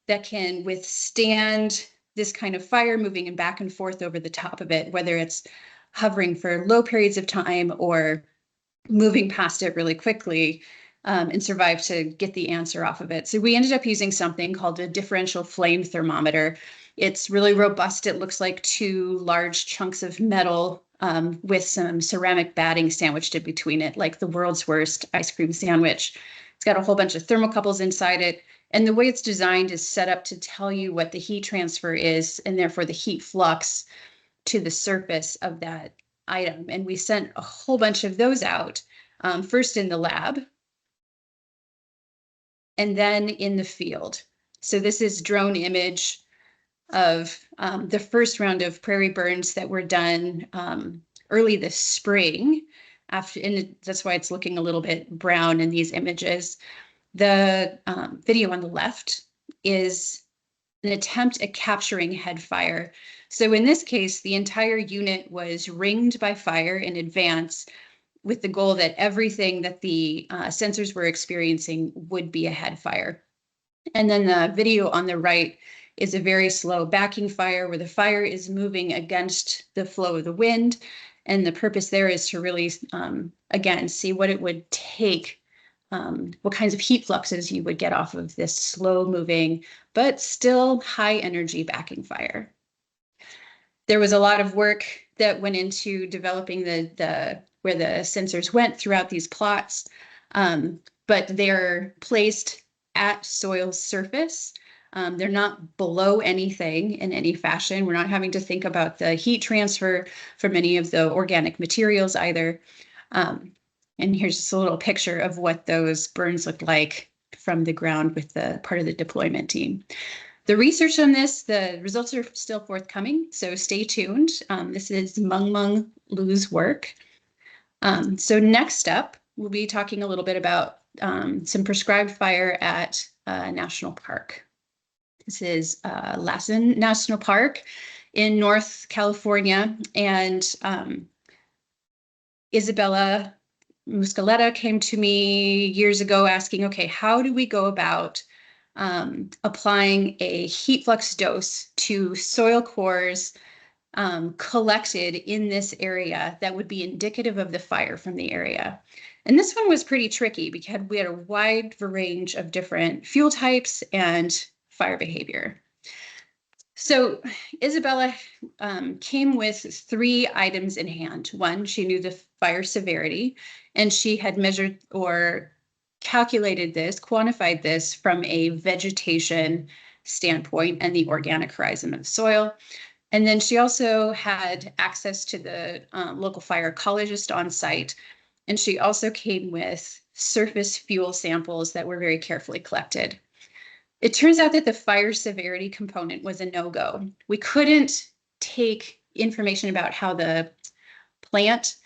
that can withstand this kind of fire moving and back and forth over the top of it, whether it's hovering for low periods of time or moving past it really quickly, and survive to get the answer off of it. So we ended up using something called a differential flame thermometer. It's really robust. It looks like two large chunks of metal with some ceramic batting sandwiched in between it, like the world's worst ice cream sandwich. It's got a whole bunch of thermocouples inside it. And the way it's designed is set up to tell you what the heat transfer is, and therefore the heat flux to the surface of that item. And we sent a whole bunch of those out, first in the lab, and then in the field. So this is drone image of the first round of prairie burns that were done early this spring. And that's why it's looking a little bit brown in these images. The video on the left is an attempt at capturing head fire. So in this case, the entire unit was ringed by fire in advance with the goal that everything that the sensors were experiencing would be a head fire. And then the video on the right is a very slow backing fire where the fire is moving against the flow of the wind. And the purpose there is to really, again, see what it would take, what kinds of heat fluxes you would get off of this slow moving, but still high energy backing fire. There was a lot of work that went into developing where the sensors went throughout these plots, but they're placed at soil surface. They're not below anything in any fashion. We're not having to think about the heat transfer from any of the organic materials either. And here's just a little picture of what those burns look like from the ground with the part of the deployment team. The research on this, the results are still forthcoming, so stay tuned. This is Meng Meng Lu's work. So next up, we'll be talking a little bit about some prescribed fire at National Park. This is Lassen National Park in North California, and Isabella Muscaletta came to me years ago asking, okay, how do we go about applying a heat flux dose to soil cores collected in this area that would be indicative of the fire from the area? And this one was pretty tricky because we had a wide range of different fuel types and fire behavior. So Isabella came with 3 items in hand. One, she knew the fire severity, and she had measured or calculated this, quantified this from a vegetation standpoint and the organic horizon of the soil. And then she also had access to the local fire ecologist on site. And she also came with surface fuel samples that were very carefully collected. It turns out that the fire severity component was a no-go. We couldn't take information about how the plant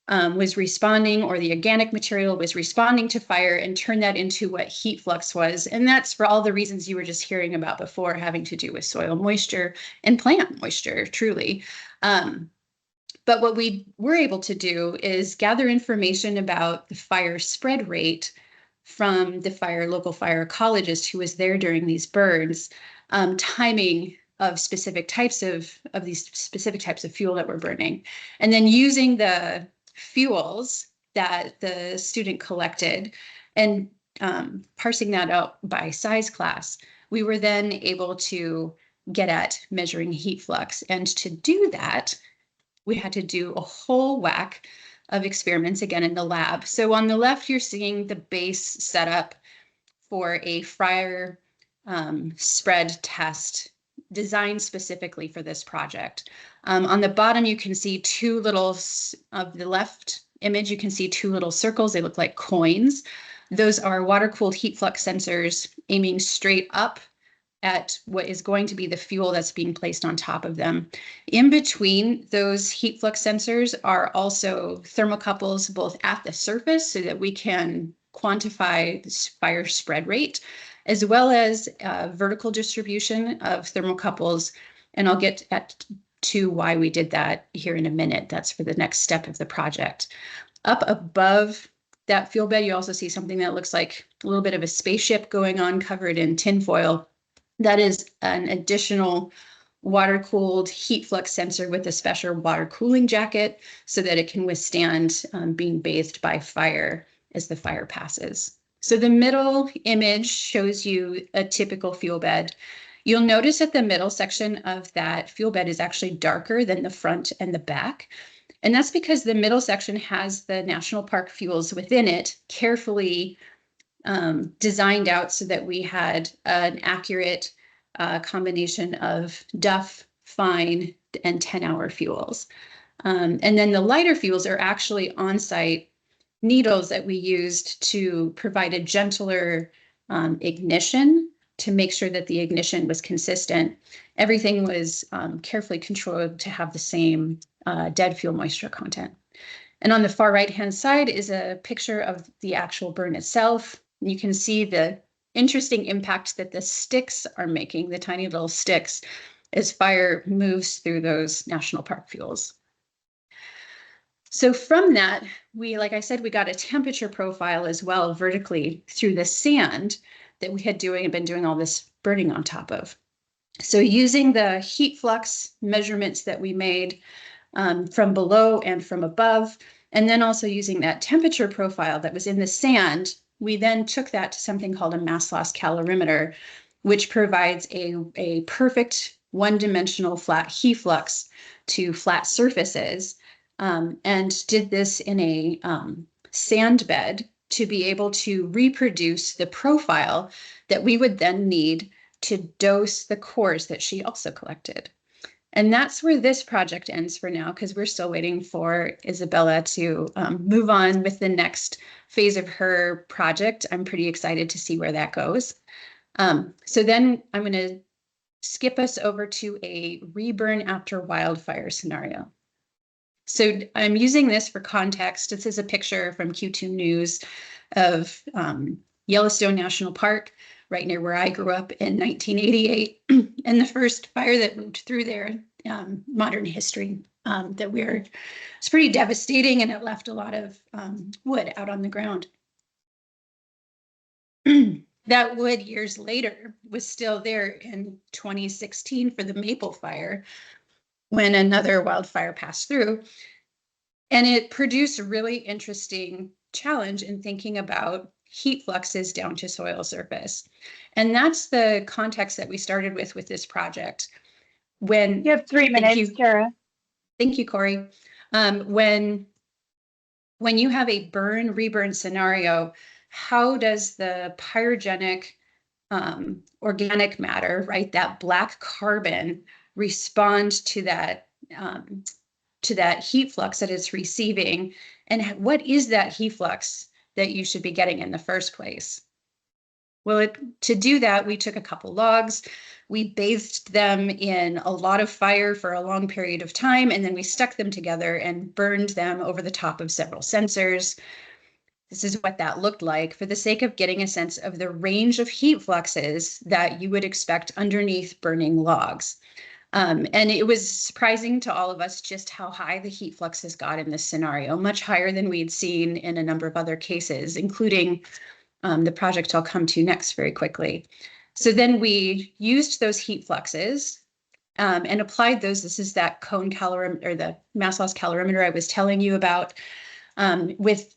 was responding or the organic material was responding to fire and turn that into what heat flux was. And that's for all the reasons you were just hearing about before, having to do with soil moisture and plant moisture, truly. But what we were able to do is gather information about the fire spread rate from the local fire ecologist who was there during these burns, timing of specific types of these specific types of fuel that were burning, and then using the fuels that the student collected and parsing that out by size class, we were then able to get at measuring heat flux. And to do that, we had to do a whole whack of experiments again in the lab. So on the left, you're seeing the base setup for a fire spread test designed specifically for this project. On the bottom, you can see of the left image, you can see 2 little circles. They look like coins. Those are water-cooled heat flux sensors aiming straight up at what is going to be the fuel that's being placed on top of them. In between those heat flux sensors are also thermocouples both at the surface so that we can quantify this fire spread rate, as well as vertical distribution of thermocouples And I'll get to why we did that here in a minute. That's for the next step of the project. Up above that fuel bed, you also see something that looks like a little bit of a spaceship going on, covered in tinfoil. That is an additional water-cooled heat flux sensor with a special water cooling jacket so that it can withstand being bathed by fire as the fire passes. So the middle image shows you a typical fuel bed. You'll notice that the middle section of that fuel bed is actually darker than the front and the back. And that's because the middle section has the national park fuels within it carefully designed out so that we had an accurate combination of DUF, fine, and 10-hour fuels. And then the lighter fuels are actually on-site needles that we used to provide a gentler ignition to make sure that the ignition was consistent. Everything was carefully controlled to have the same dead fuel moisture content. And on the far right-hand side is a picture of the actual burn itself. You can see the interesting impact that the sticks are making, the tiny little sticks, as fire moves through those national park fuels. So from that, like I said, we got a temperature profile as well vertically through the sand that we had been doing all this burning on top of. So using the heat flux measurements that we made from below and from above, and then also using that temperature profile that was in the sand, we then took that to something called a mass loss calorimeter, which provides a perfect one-dimensional flat heat flux to flat surfaces, and did this in a sand bed to be able to reproduce the profile that we would then need to dose the cores that she also collected. And that's where this project ends for now, because we're still waiting for Isabella to move on with the next phase of her project. I'm pretty excited to see where that goes. So then I'm going to skip us over to a reburn after wildfire scenario. So I'm using this for context. This is a picture from Q2 News of Yellowstone National Park, right near where I grew up in 1988, and the first fire that moved through there, modern history, it's pretty devastating, and it left a lot of wood out on the ground. That wood years later was still there in 2016 for the Maple Fire, when another wildfire passed through. And it produced a really interesting challenge in thinking about heat fluxes down to soil surface. And that's the context that we started with this project. When you have 3 minutes, Kara. Thank you, Corey. When you have a burn-reburn scenario, how does the pyrogenic organic matter, right, that black carbon, respond to that heat flux that it's receiving? And what is that heat flux that you should be getting in the first place? Well, to do that, we took a couple logs, we bathed them in a lot of fire for a long period of time, and then we stuck them together and burned them over the top of several sensors. This is what that looked like for the sake of getting a sense of the range of heat fluxes that you would expect underneath burning logs. And it was surprising to all of us just how high the heat fluxes got in this scenario, much higher than we'd seen in a number of other cases, including the project I'll come to next very quickly. So then we used those heat fluxes and applied those. This is that cone calorimeter, or the mass loss calorimeter I was telling you about, with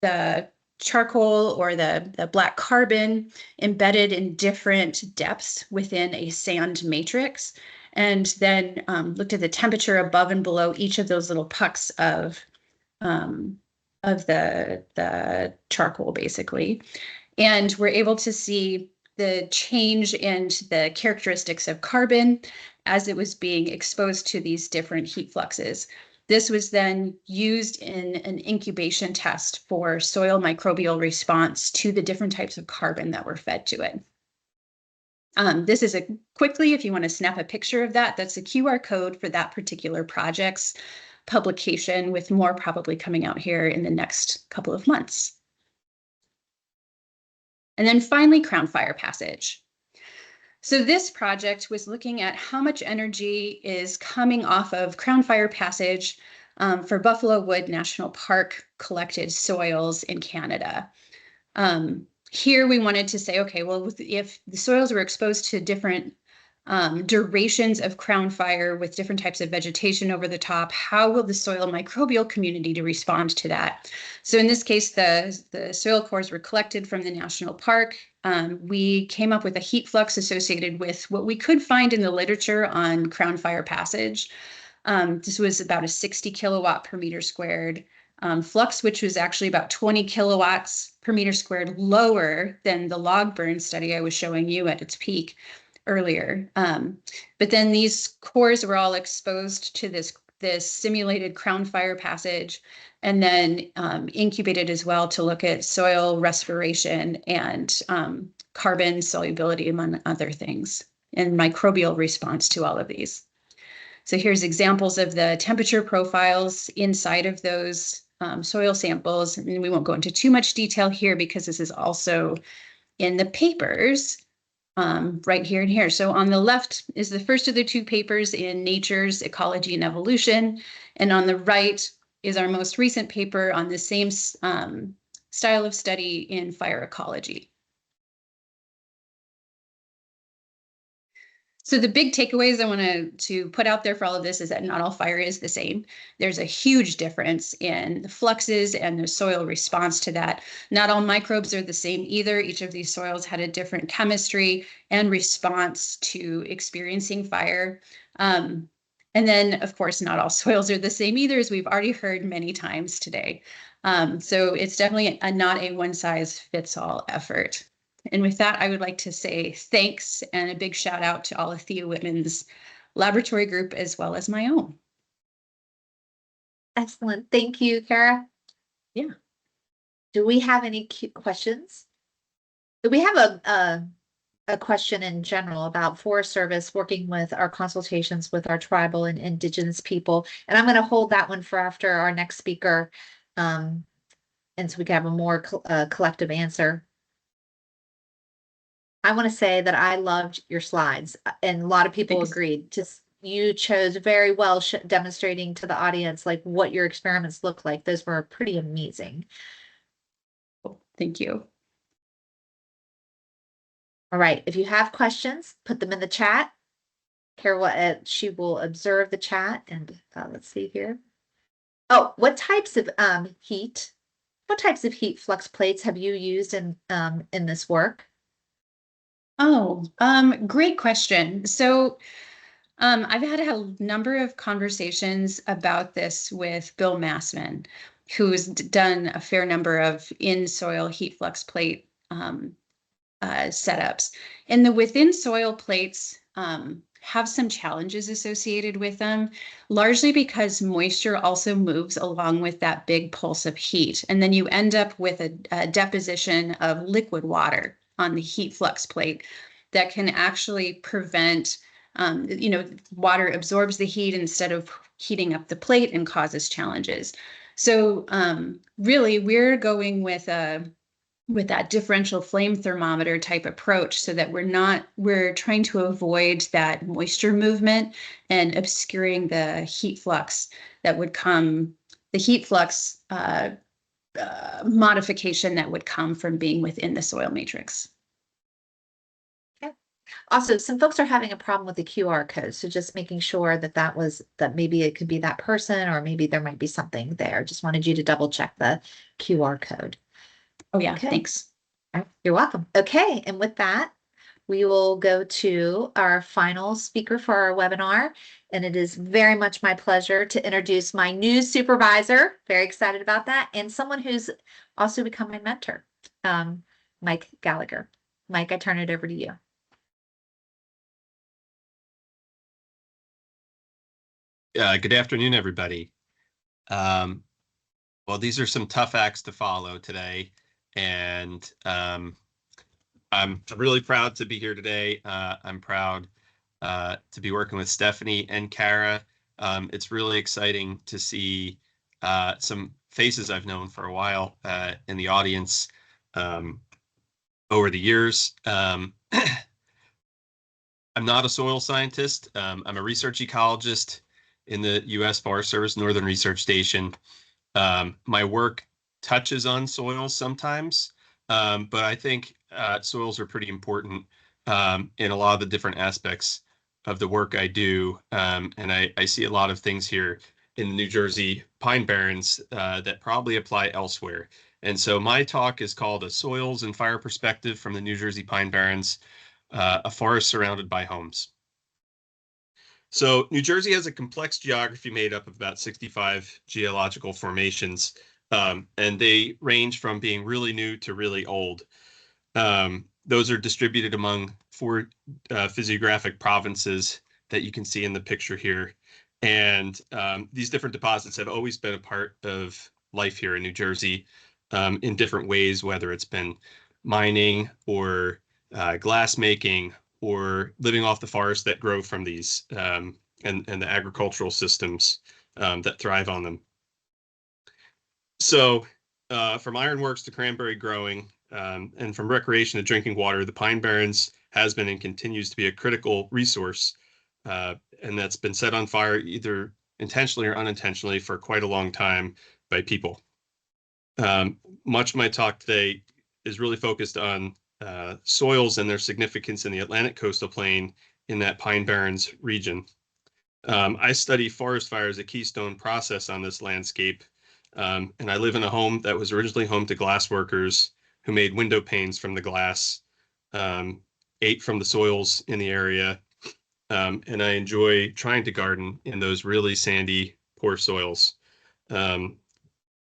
the charcoal or the black carbon embedded in different depths within a sand matrix, and then looked at the temperature above and below each of those little pucks of the charcoal, basically. And we're able to see the change in the characteristics of carbon as it was being exposed to these different heat fluxes. This was then used in an incubation test for soil microbial response to the different types of carbon that were fed to it. This is quickly, if you want to snap a picture of that, that's a QR code for that particular project's publication, with more probably coming out here in the next couple of months. And then finally, Crown Fire Passage. So this project was looking at how much energy is coming off of Crown Fire Passage for Buffalo Wood National Park collected soils in Canada. Here we wanted to say, okay, well, if the soils were exposed to different durations of crown fire with different types of vegetation over the top, how will the soil microbial community to respond to that? So in this case, the soil cores were collected from the national park. We came up with a heat flux associated with what we could find in the literature on Crown Fire Passage. This was about a 60 kilowatt per meter squared flux, which was actually about 20 kilowatts per meter squared lower than the log burn study I was showing you at its peak earlier. But then these cores were all exposed to this simulated Crown Fire Passage, and then incubated as well to look at soil respiration and carbon solubility, among other things, and microbial response to all of these. So here's examples of the temperature profiles inside of those soil samples. And we won't go into too much detail here because this is also in the papers right here and here. So on the left is the first of the two papers in Nature's Ecology and Evolution. And on the right is our most recent paper on the same style of study in Fire Ecology. So the big takeaways I want to put out there for all of this is that not all fire is the same. There's a huge difference in the fluxes and the soil response to that. Not all microbes are the same either. Each of these soils had a different chemistry and response to experiencing fire. And then, of course, not all soils are the same either, as we've already heard many times today. So it's definitely not a one-size-fits-all effort. And with that, I would like to say thanks and a big shout out to all of Thea Whitman's laboratory group as well as my own. Excellent. Thank you, Kara. Yeah. Do we have any questions? We have a question in general about Forest Service working with our consultations with our tribal and indigenous people. And I'm going to hold that one for after our next speaker. And so we can have a more collective answer. I want to say that I loved your slides, and a lot of people agreed. Just you chose very well demonstrating to the audience like what your experiments look like. Those were pretty amazing. Thank you. All right, if you have questions, put them in the chat. Kara, she will observe the chat, and let's see here. Oh, what types of heat flux plates have you used in this work? Oh, great question. So I've had a number of conversations about this with Bill Massman, who's done a fair number of in-soil heat flux plate setups. And the within soil plates have some challenges associated with them, largely because moisture also moves along with that big pulse of heat. And then you end up with a deposition of liquid water on the heat flux plate that can actually prevent, water absorbs the heat instead of heating up the plate and causes challenges. So really, we're going with that differential flame thermometer type approach so that we're trying to avoid that moisture movement and obscuring the heat flux that would come, the heat flux modification that would come from being within the soil matrix. Okay. Also, some folks are having a problem with the QR code. So just making sure that maybe it could be that person, or maybe there might be something there. Just wanted you to double check the QR code. Oh yeah, okay. Thanks. You're welcome. Okay, and with that, we will go to our final speaker for our webinar. And it is very much my pleasure to introduce my new supervisor. Very excited about that. And someone who's also become my mentor, Mike Gallagher. Mike, I turn it over to you. Good afternoon, everybody. Well, these are some tough acts to follow today. And I'm really proud to be here today. I'm proud to be working with Stephanie and Kara. It's really exciting to see some faces I've known for a while in the audience over the years. I'm not a soil scientist. I'm a research ecologist in the U.S. Forest Service Northern Research Station. My work touches on soils sometimes, but I think soils are pretty important in a lot of the different aspects of the work I do. And I see a lot of things here in the New Jersey Pine Barrens that probably apply elsewhere. And so my talk is called A Soils and Fire Perspective from the New Jersey Pine Barrens, a forest surrounded by homes. So New Jersey has a complex geography made up of about 65 geological formations, and they range from being really new to really old. Those are distributed among 4 physiographic provinces that you can see in the picture here. And these different deposits have always been a part of life here in New Jersey in different ways, whether it's been mining or glass making or living off the forests that grow from these and the agricultural systems that thrive on them. So from ironworks to cranberry growing and from recreation to drinking water, the Pine Barrens has been and continues to be a critical resource, and that's been set on fire either intentionally or unintentionally for quite a long time by people. Much of my talk today is really focused on soils and their significance in the Atlantic coastal plain in that Pine Barrens region. I study forest fire as a keystone process on this landscape, and I live in a home that was originally home to glass workers who made window panes from the glass, ate from the soils in the area, and I enjoy trying to garden in those really sandy, poor soils.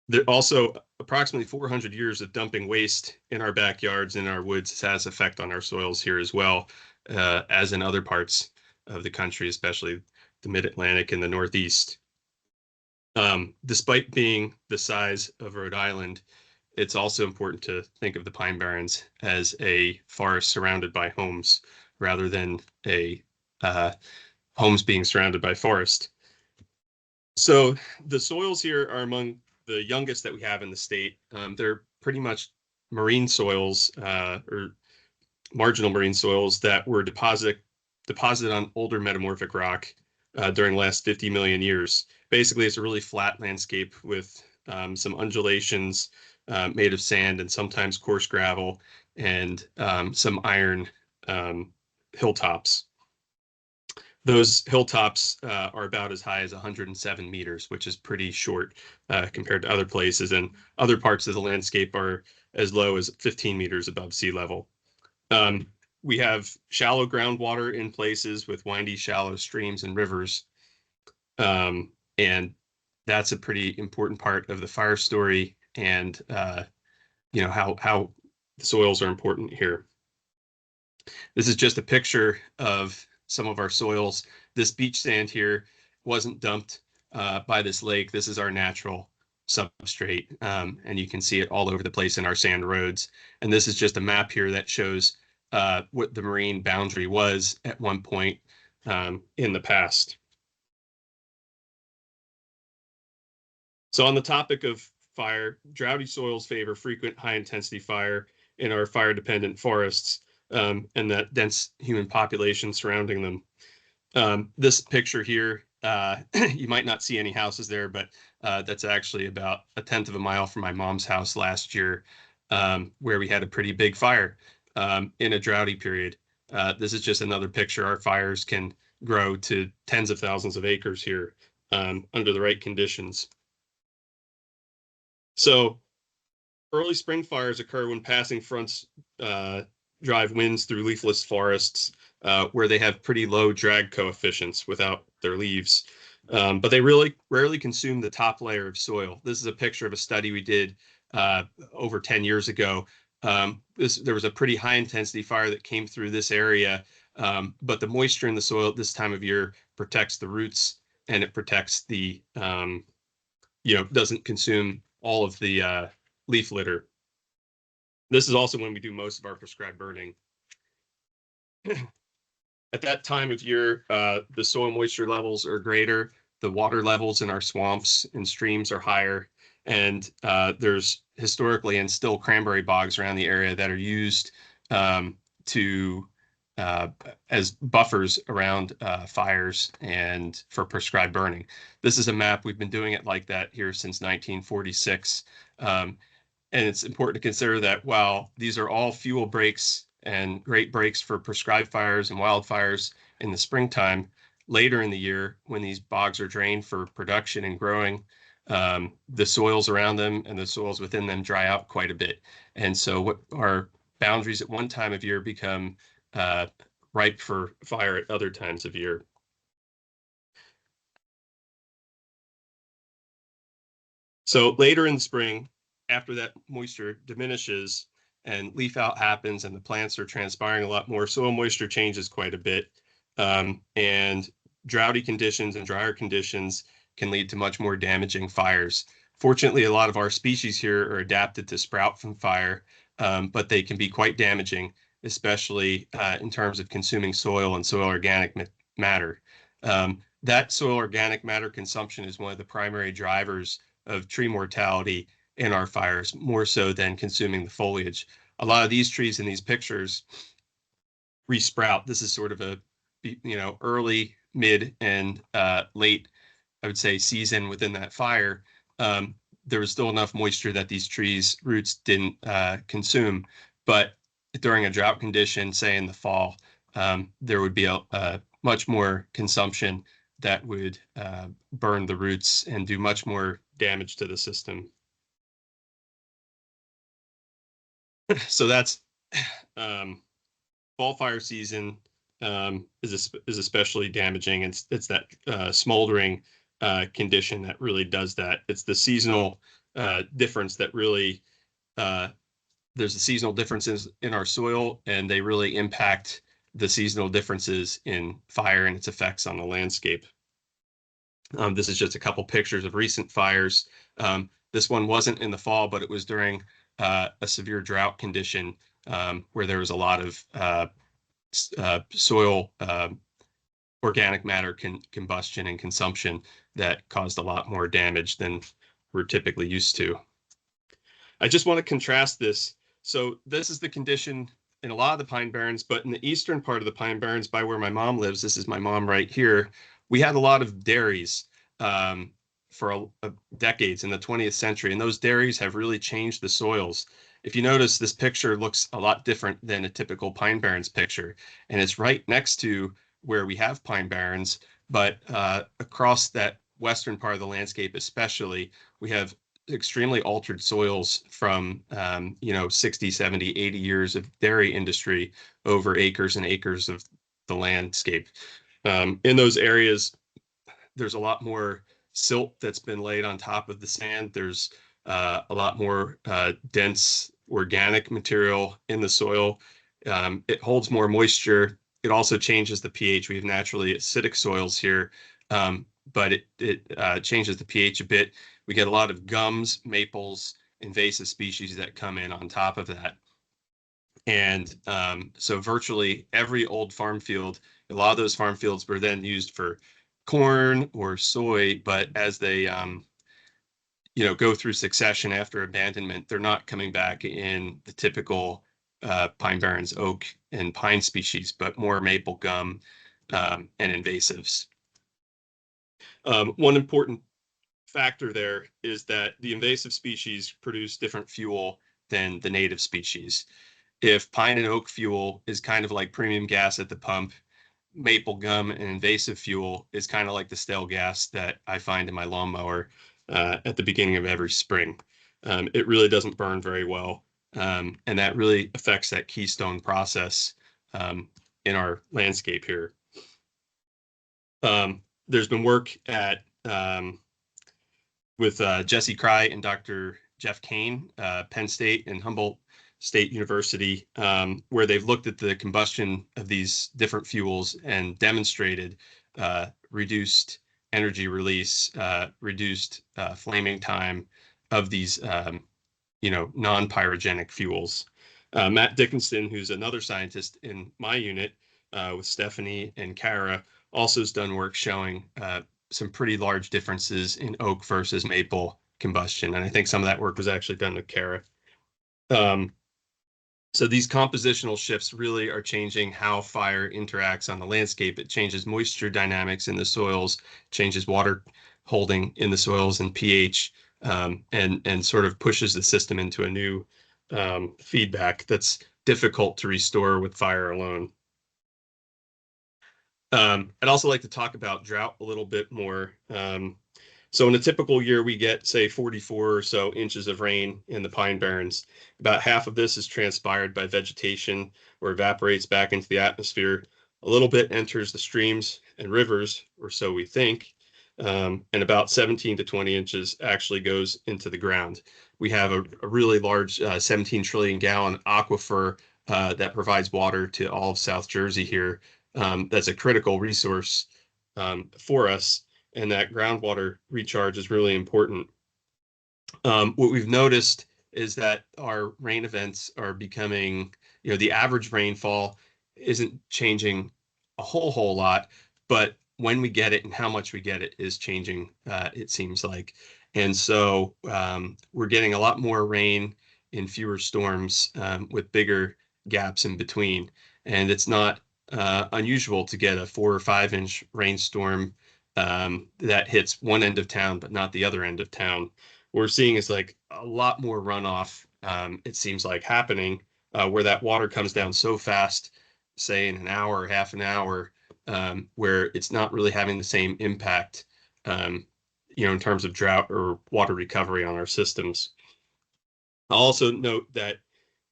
There also approximately 400 years of dumping waste in our backyards and our woods has effect on our soils here as well, as in other parts of the country, especially the Mid-Atlantic and the Northeast. Despite being the size of Rhode Island, it's also important to think of the Pine Barrens as a forest surrounded by homes rather than a homes being surrounded by forest. So the soils here are among the youngest that we have in the state. They're pretty much marine soils or marginal marine soils that were deposited on older metamorphic rock during the last 50 million years. Basically, it's a really flat landscape with some undulations made of sand and sometimes coarse gravel and some iron hilltops. Those hilltops are about as high as 107 meters, which is pretty short compared to other places. And other parts of the landscape are as low as 15 meters above sea level. We have shallow groundwater in places with windy, shallow streams and rivers. And that's a pretty important part of the fire story and you know how the soils are important here. This is just a picture of some of our soils. This beach sand here wasn't dumped by this lake. This is our natural substrate, and you can see it all over the place in our sand roads. And this is just a map here that shows what the marine boundary was at one point in the past. So on the topic of fire, droughty soils favor frequent high-intensity fire in our fire-dependent forests and that dense human population surrounding them. This picture here, you might not see any houses there, but that's actually about 1/10 of a mile from my mom's house last year, where we had a pretty big fire in a droughty period. This is just another picture. Our fires can grow to tens of thousands of acres here under the right conditions. So early spring fires occur when passing fronts drive winds through leafless forests where they have pretty low drag coefficients without their leaves. But they really rarely consume the top layer of soil. This is a picture of a study we did over 10 years ago. There was a pretty high intensity fire that came through this area, but the moisture in the soil at this time of year protects the roots and it protects the, doesn't consume all of the leaf litter. This is also when we do most of our prescribed burning. At that time of year, the soil moisture levels are greater, the water levels in our swamps and streams are higher, and there's historically and still cranberry bogs around the area that are used to as buffers around fires and for prescribed burning. This is a map. We've been doing it like that here since 1946. And it's important to consider that while these are all fuel breaks and great breaks for prescribed fires and wildfires in the springtime, later in the year, when these bogs are drained for production and growing, the soils around them and the soils within them dry out quite a bit. And so what our boundaries at one time of year become ripe for fire at other times of year. So later in the spring, after that moisture diminishes and leaf out happens and the plants are transpiring a lot more, soil moisture changes quite a bit. And droughty conditions and drier conditions can lead to much more damaging fires. Fortunately, a lot of our species here are adapted to sprout from fire, but they can be quite damaging, especially in terms of consuming soil and soil organic matter. That soil organic matter consumption is one of the primary drivers of tree mortality in our fires, more so than consuming the foliage. A lot of these trees in these pictures resprout. This is sort of a, early, mid, and late, I would say, season within that fire. There was still enough moisture that these trees' roots didn't consume, but during a drought condition, say in the fall, there would be a much more consumption that would burn the roots and do much more damage to the system. So that's fall fire season is especially damaging. It's that smoldering condition that really does that. It's the seasonal difference that really there's the seasonal differences in our soil, and they really impact the seasonal differences in fire and its effects on the landscape. This is just a couple pictures of recent fires. This one wasn't in the fall, but it was during a severe drought condition where there was a lot of soil organic matter combustion and consumption that caused a lot more damage than we're typically used to. I just want to contrast this. So this is the condition in a lot of the Pine Barrens, but in the eastern part of the Pine Barrens by where my mom lives, this is my mom right here, we had a lot of dairies for decades in the 20th century, and those dairies have really changed the soils. If you notice, this picture looks a lot different than a typical Pine Barrens picture, and it's right next to where we have Pine Barrens, but across that western part of the landscape especially, we have extremely altered soils from 60, 70, 80 years of dairy industry over acres and acres of the landscape. In those areas, there's a lot more silt that's been laid on top of the sand. There's a lot more dense organic material in the soil. It holds more moisture. It also changes the pH. We have naturally acidic soils here, but it changes the pH a bit. We get a lot of gums, maples, invasive species that come in on top of that. And so virtually every old farm field, a lot of those farm fields were then used for corn or soy, but as they go through succession after abandonment, they're not coming back in the typical Pine Barrens oak and pine species, but more maple, gum, and invasives. One important factor there is that the invasive species produce different fuel than the native species. If pine and oak fuel is kind of like premium gas at the pump, maple, gum, and invasive fuel is kind of like the stale gas that I find in my lawnmower at the beginning of every spring. It really doesn't burn very well, and that really affects that keystone process in our landscape here. There's been work at with Jesse Cry and Dr. Jeff Kane, Penn State and Humboldt State University, where they've looked at the combustion of these different fuels and demonstrated reduced energy release, reduced flaming time of these, non-pyrogenic fuels. Matt Dickinson, who's another scientist in my unit with Stephanie and Kara, also has done work showing some pretty large differences in oak versus maple combustion. And I think some of that work was actually done with Kara. So these compositional shifts really are changing how fire interacts on the landscape. It changes moisture dynamics in the soils, changes water holding in the soils and pH, and sort of pushes the system into a new feedback that's difficult to restore with fire alone. I'd also like to talk about drought a little bit more. So in a typical year, we get, say, 44 or so inches of rain in the Pine Barrens. About half of this is transpired by vegetation or evaporates back into the atmosphere. A little bit enters the streams and rivers, or so we think, and about 17 to 20 inches actually goes into the ground. We have a really large 17 trillion gallon aquifer that provides water to all of South Jersey here. That's a critical resource for us, and that groundwater recharge is really important. What we've noticed is that our rain events are becoming, the average rainfall isn't changing a whole lot, but when we get it and how much we get it is changing, it seems like. And so we're getting a lot more rain in fewer storms with bigger gaps in between. And it's not unusual to get a 4 or 5 inch rainstorm that hits one end of town, but not the other end of town. What we're seeing is like a lot more runoff, it seems like, happening where that water comes down so fast, say in an hour or half an hour, where it's not really having the same impact, in terms of drought or water recovery on our systems. I'll also note that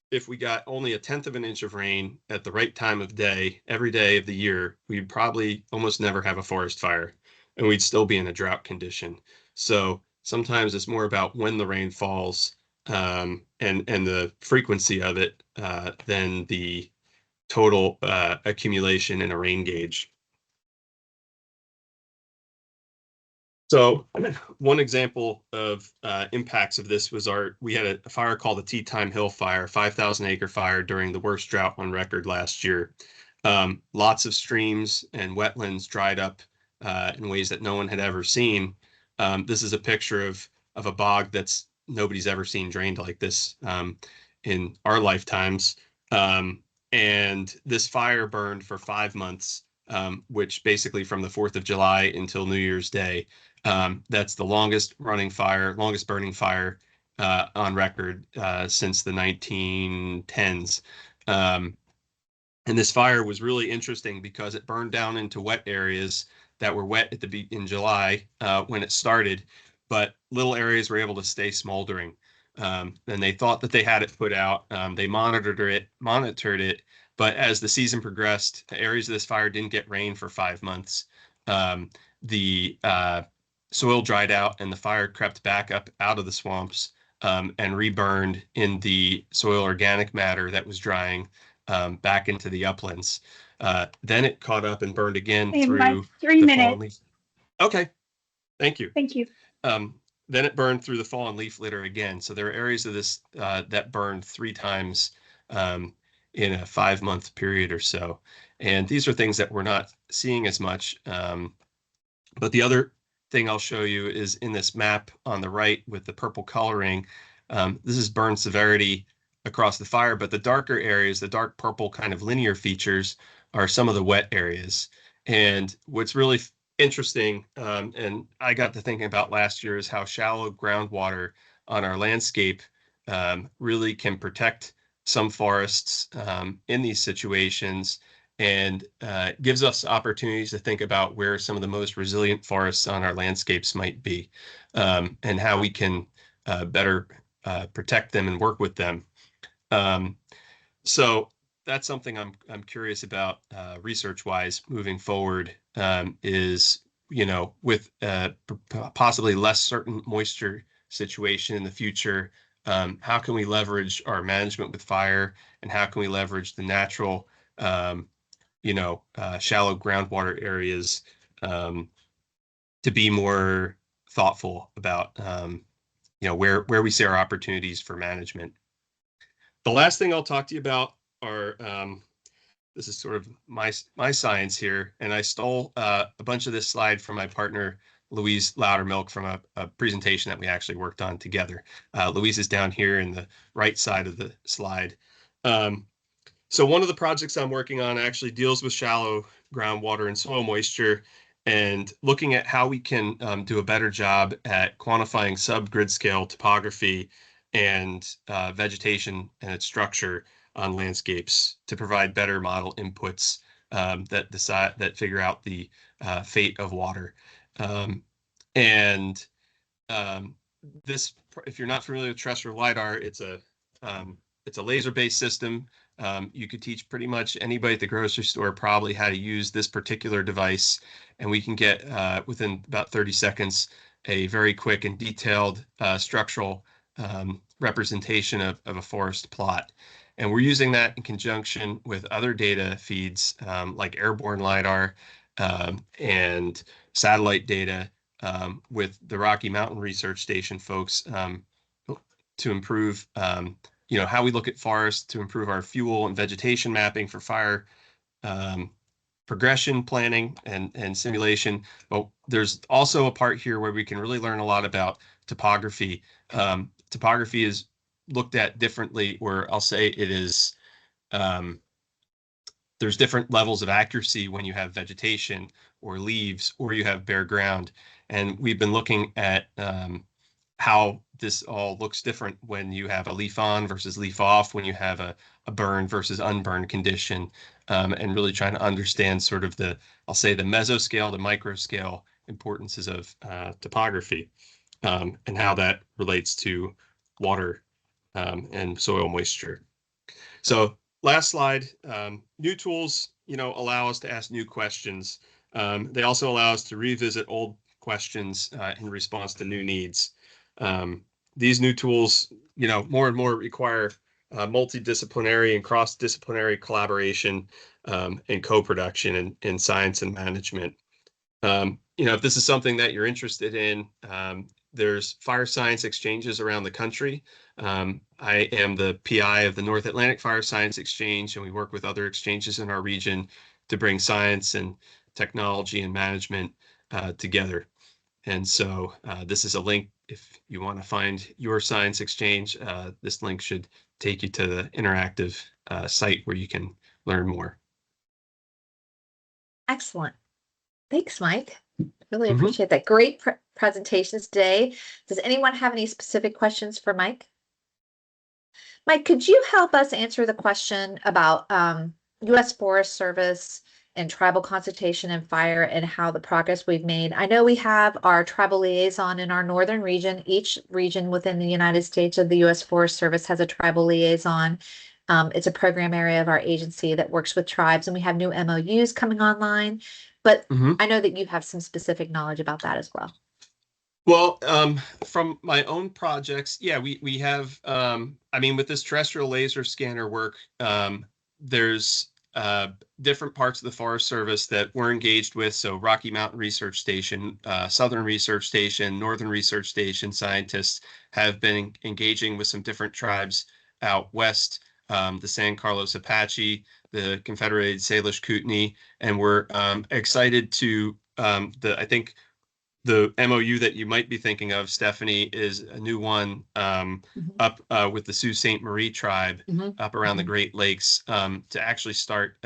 if we got only 1/10 of an inch of rain at the right time of day, every day of the year, we'd probably almost never have a forest fire, and we'd still be in a drought condition. So sometimes it's more about when the rain falls and the frequency of it than the total accumulation in a rain gauge. So one example of impacts of this was we had a fire called the Teatime Hill Fire, 5,000 acre fire during the worst drought on record last year. Lots of streams and wetlands dried up in ways that no one had ever seen. This is a picture of a bog that's nobody's ever seen drained like this in our lifetimes. And this fire burned for 5 months, which basically from the 4th of July until New Year's Day. That's the longest burning fire on record since the 1910s. And this fire was really interesting because it burned down into wet areas that were wet in July when it started, but little areas were able to stay smoldering. And they thought that they had it put out. They monitored it, but as the season progressed, areas of this fire didn't get rain for 5 months. The soil dried out and the fire crept back up out of the swamps and reburned in the soil organic matter that was drying back into the uplands. Then it caught up and burned again through 3 minutes. Okay, thank you. Thank you. Then it burned through the fall and leaf litter again. So there are areas of this that burned 3 times in a 5-month period or so. And these are things that we're not seeing as much. But the other thing I'll show you is in this map on the right with the purple coloring. This is burn severity across the fire, but the darker areas, the dark purple kind of linear features, are some of the wet areas. And what's really interesting, and I got to thinking about last year, is how shallow groundwater on our landscape really can protect some forests in these situations, and gives us opportunities to think about where some of the most resilient forests on our landscapes might be, and how we can better protect them and work with them. So that's something I'm curious about research-wise moving forward, is, with possibly less certain moisture situation in the future, how can we leverage our management with fire, and how can we leverage the natural shallow groundwater areas to be more thoughtful about where we see our opportunities for management. The last thing I'll talk to you about are this is sort of my science here, and I stole a bunch of this slide from my partner Louise Loudermilk from a presentation that we actually worked on together. Louise is down here in the right side of the slide. So one of the projects I'm working on actually deals with shallow groundwater and soil moisture, and looking at how we can do a better job at quantifying subgrid scale topography and vegetation and its structure on landscapes to provide better model inputs that figure out the fate of water. This, if you're not familiar with terrestrial LiDAR, it's a laser-based system. You could teach pretty much anybody at the grocery store probably how to use this particular device, and we can get within about 30 seconds a very quick and detailed structural representation of a forest plot. And we're using that in conjunction with other data feeds like airborne LiDAR and satellite data with the Rocky Mountain Research Station folks to improve how we look at forests, to improve our fuel and vegetation mapping for fire progression planning and simulation. But there's also a part here where we can really learn a lot about topography. Topography is looked at differently, where I'll say it is, there's different levels of accuracy when you have vegetation or leaves or you have bare ground. And we've been looking at how this all looks different when you have a leaf on versus leaf off, when you have a burn versus unburned condition, and really trying to understand sort of the, I'll say, the mesoscale to microscale importances of topography and how that relates to water and soil moisture. So last slide, new tools, allow us to ask new questions. They also allow us to revisit old questions in response to new needs. These new tools, more and more require multidisciplinary and cross-disciplinary collaboration and co-production in science and management. If this is something that you're interested in, there's fire science exchanges around the country. I am the PI of the North Atlantic Fire Science Exchange, and we work with other exchanges in our region to bring science and technology and management together. And so this is a link if you want to find your science exchange. This link should take you to the interactive site where you can learn more. Excellent. Thanks, Mike. Really appreciate that. Great presentations today. Does anyone have any specific questions for Mike? Mike, could you help us answer the question about U.S. Forest Service and tribal consultation and fire and how the progress we've made? I know we have our tribal liaison in our northern region. Each region within the United States of the U.S. Forest Service has a tribal liaison. It's a program area of our agency that works with tribes, and we have new MOUs coming online. But I know that you have some specific knowledge about that as well. Well, from my own projects, yeah, we have, with this terrestrial laser scanner work, there's different parts of the Forest Service that we're engaged with. So Rocky Mountain Research Station, Southern Research Station, Northern Research Station scientists have been engaging with some different tribes out west, the San Carlos Apache, the Confederated Salish Kootenai, and we're excited to, I think the MOU that you might be thinking of, Stephanie, is a new one up with the Sault Ste. Marie tribe up around the Great Lakes to actually start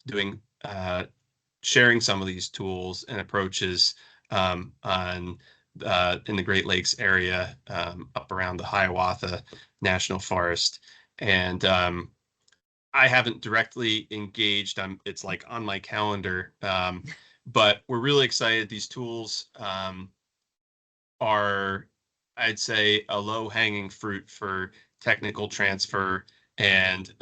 doing sharing some of these tools and approaches in the Great Lakes area up around the Hiawatha National Forest. And I haven't directly engaged. It's like on my calendar. But we're really excited. These tools are, I'd say, a low-hanging fruit for technical transfer and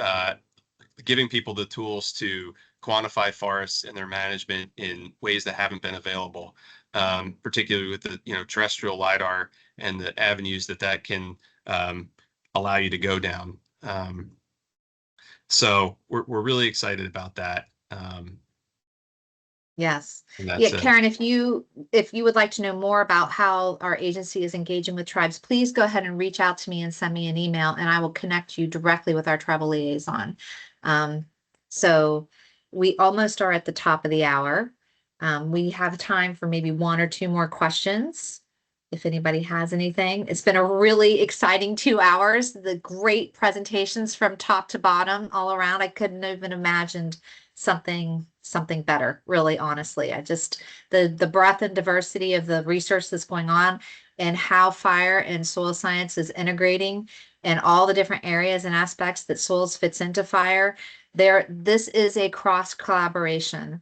giving people the tools to quantify forests and their management in ways that haven't been available, particularly with the terrestrial LiDAR and the avenues that can allow you to go down. So we're really excited about that. Yes. Yeah, Karen, if you would like to know more about how our agency is engaging with tribes, please go ahead and reach out to me and send me an email, and I will connect you directly with our tribal liaison. So we almost are at the top of the hour. We have time for maybe one or two more questions. if anybody has anything. It's been a really exciting 2 hours. The great presentations from top to bottom all around. I couldn't even imagined something better, really, honestly. I just, the breadth and diversity of the research that's going on and how fire and soil science is integrating and all the different areas and aspects that soils fits into fire. This is a cross collaboration.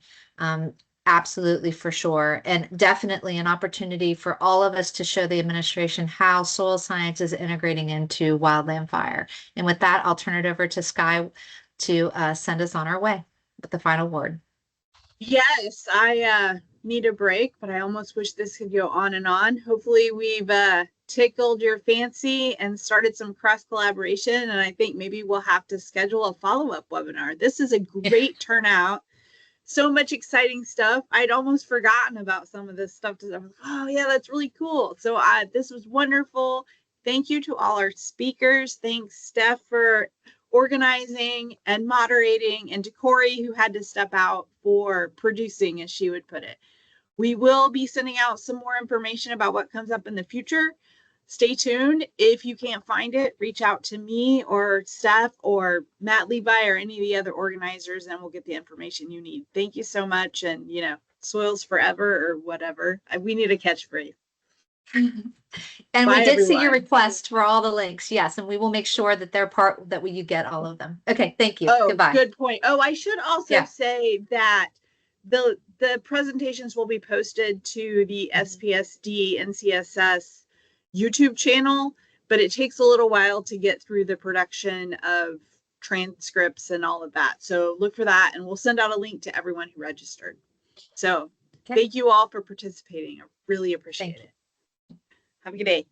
Absolutely, for sure. And definitely an opportunity for all of us to show the administration how soil science is integrating into wildland fire. And with that, I'll turn it over to Sky to send us on our way with the final word. Yes, I need a break, but I almost wish this could go on and on. Hopefully we've tickled your fancy and started some cross collaboration. And I think maybe we'll have to schedule a follow-up webinar. This is a great turnout. So much exciting stuff. I'd almost forgotten about some of this stuff. I was like, oh yeah, that's really cool. So this was wonderful. Thank you to all our speakers. Thanks, Steph, for organizing and moderating, and to Corey, who had to step out for producing, as she would put it. We will be sending out some more information about what comes up in the future. Stay tuned. If you can't find it, reach out to me or Steph or Matt Levi or any of the other organizers, and we'll get the information you need. Thank you so much. And, you know, soils forever or whatever. We need a catchphrase. And Bye, we did see your everyone. request for all the links. Yes. And we will make sure that you get all of them. Okay. Thank you. Oh, Goodbye. good point. Oh, I should also say that the presentations will be posted to the SPSD and CSS YouTube channel, but it takes a little while to get through the production of transcripts and all of that. So look for that, and we'll send out a link to everyone who registered. So thank you all for participating. I really appreciate it. Have a good day.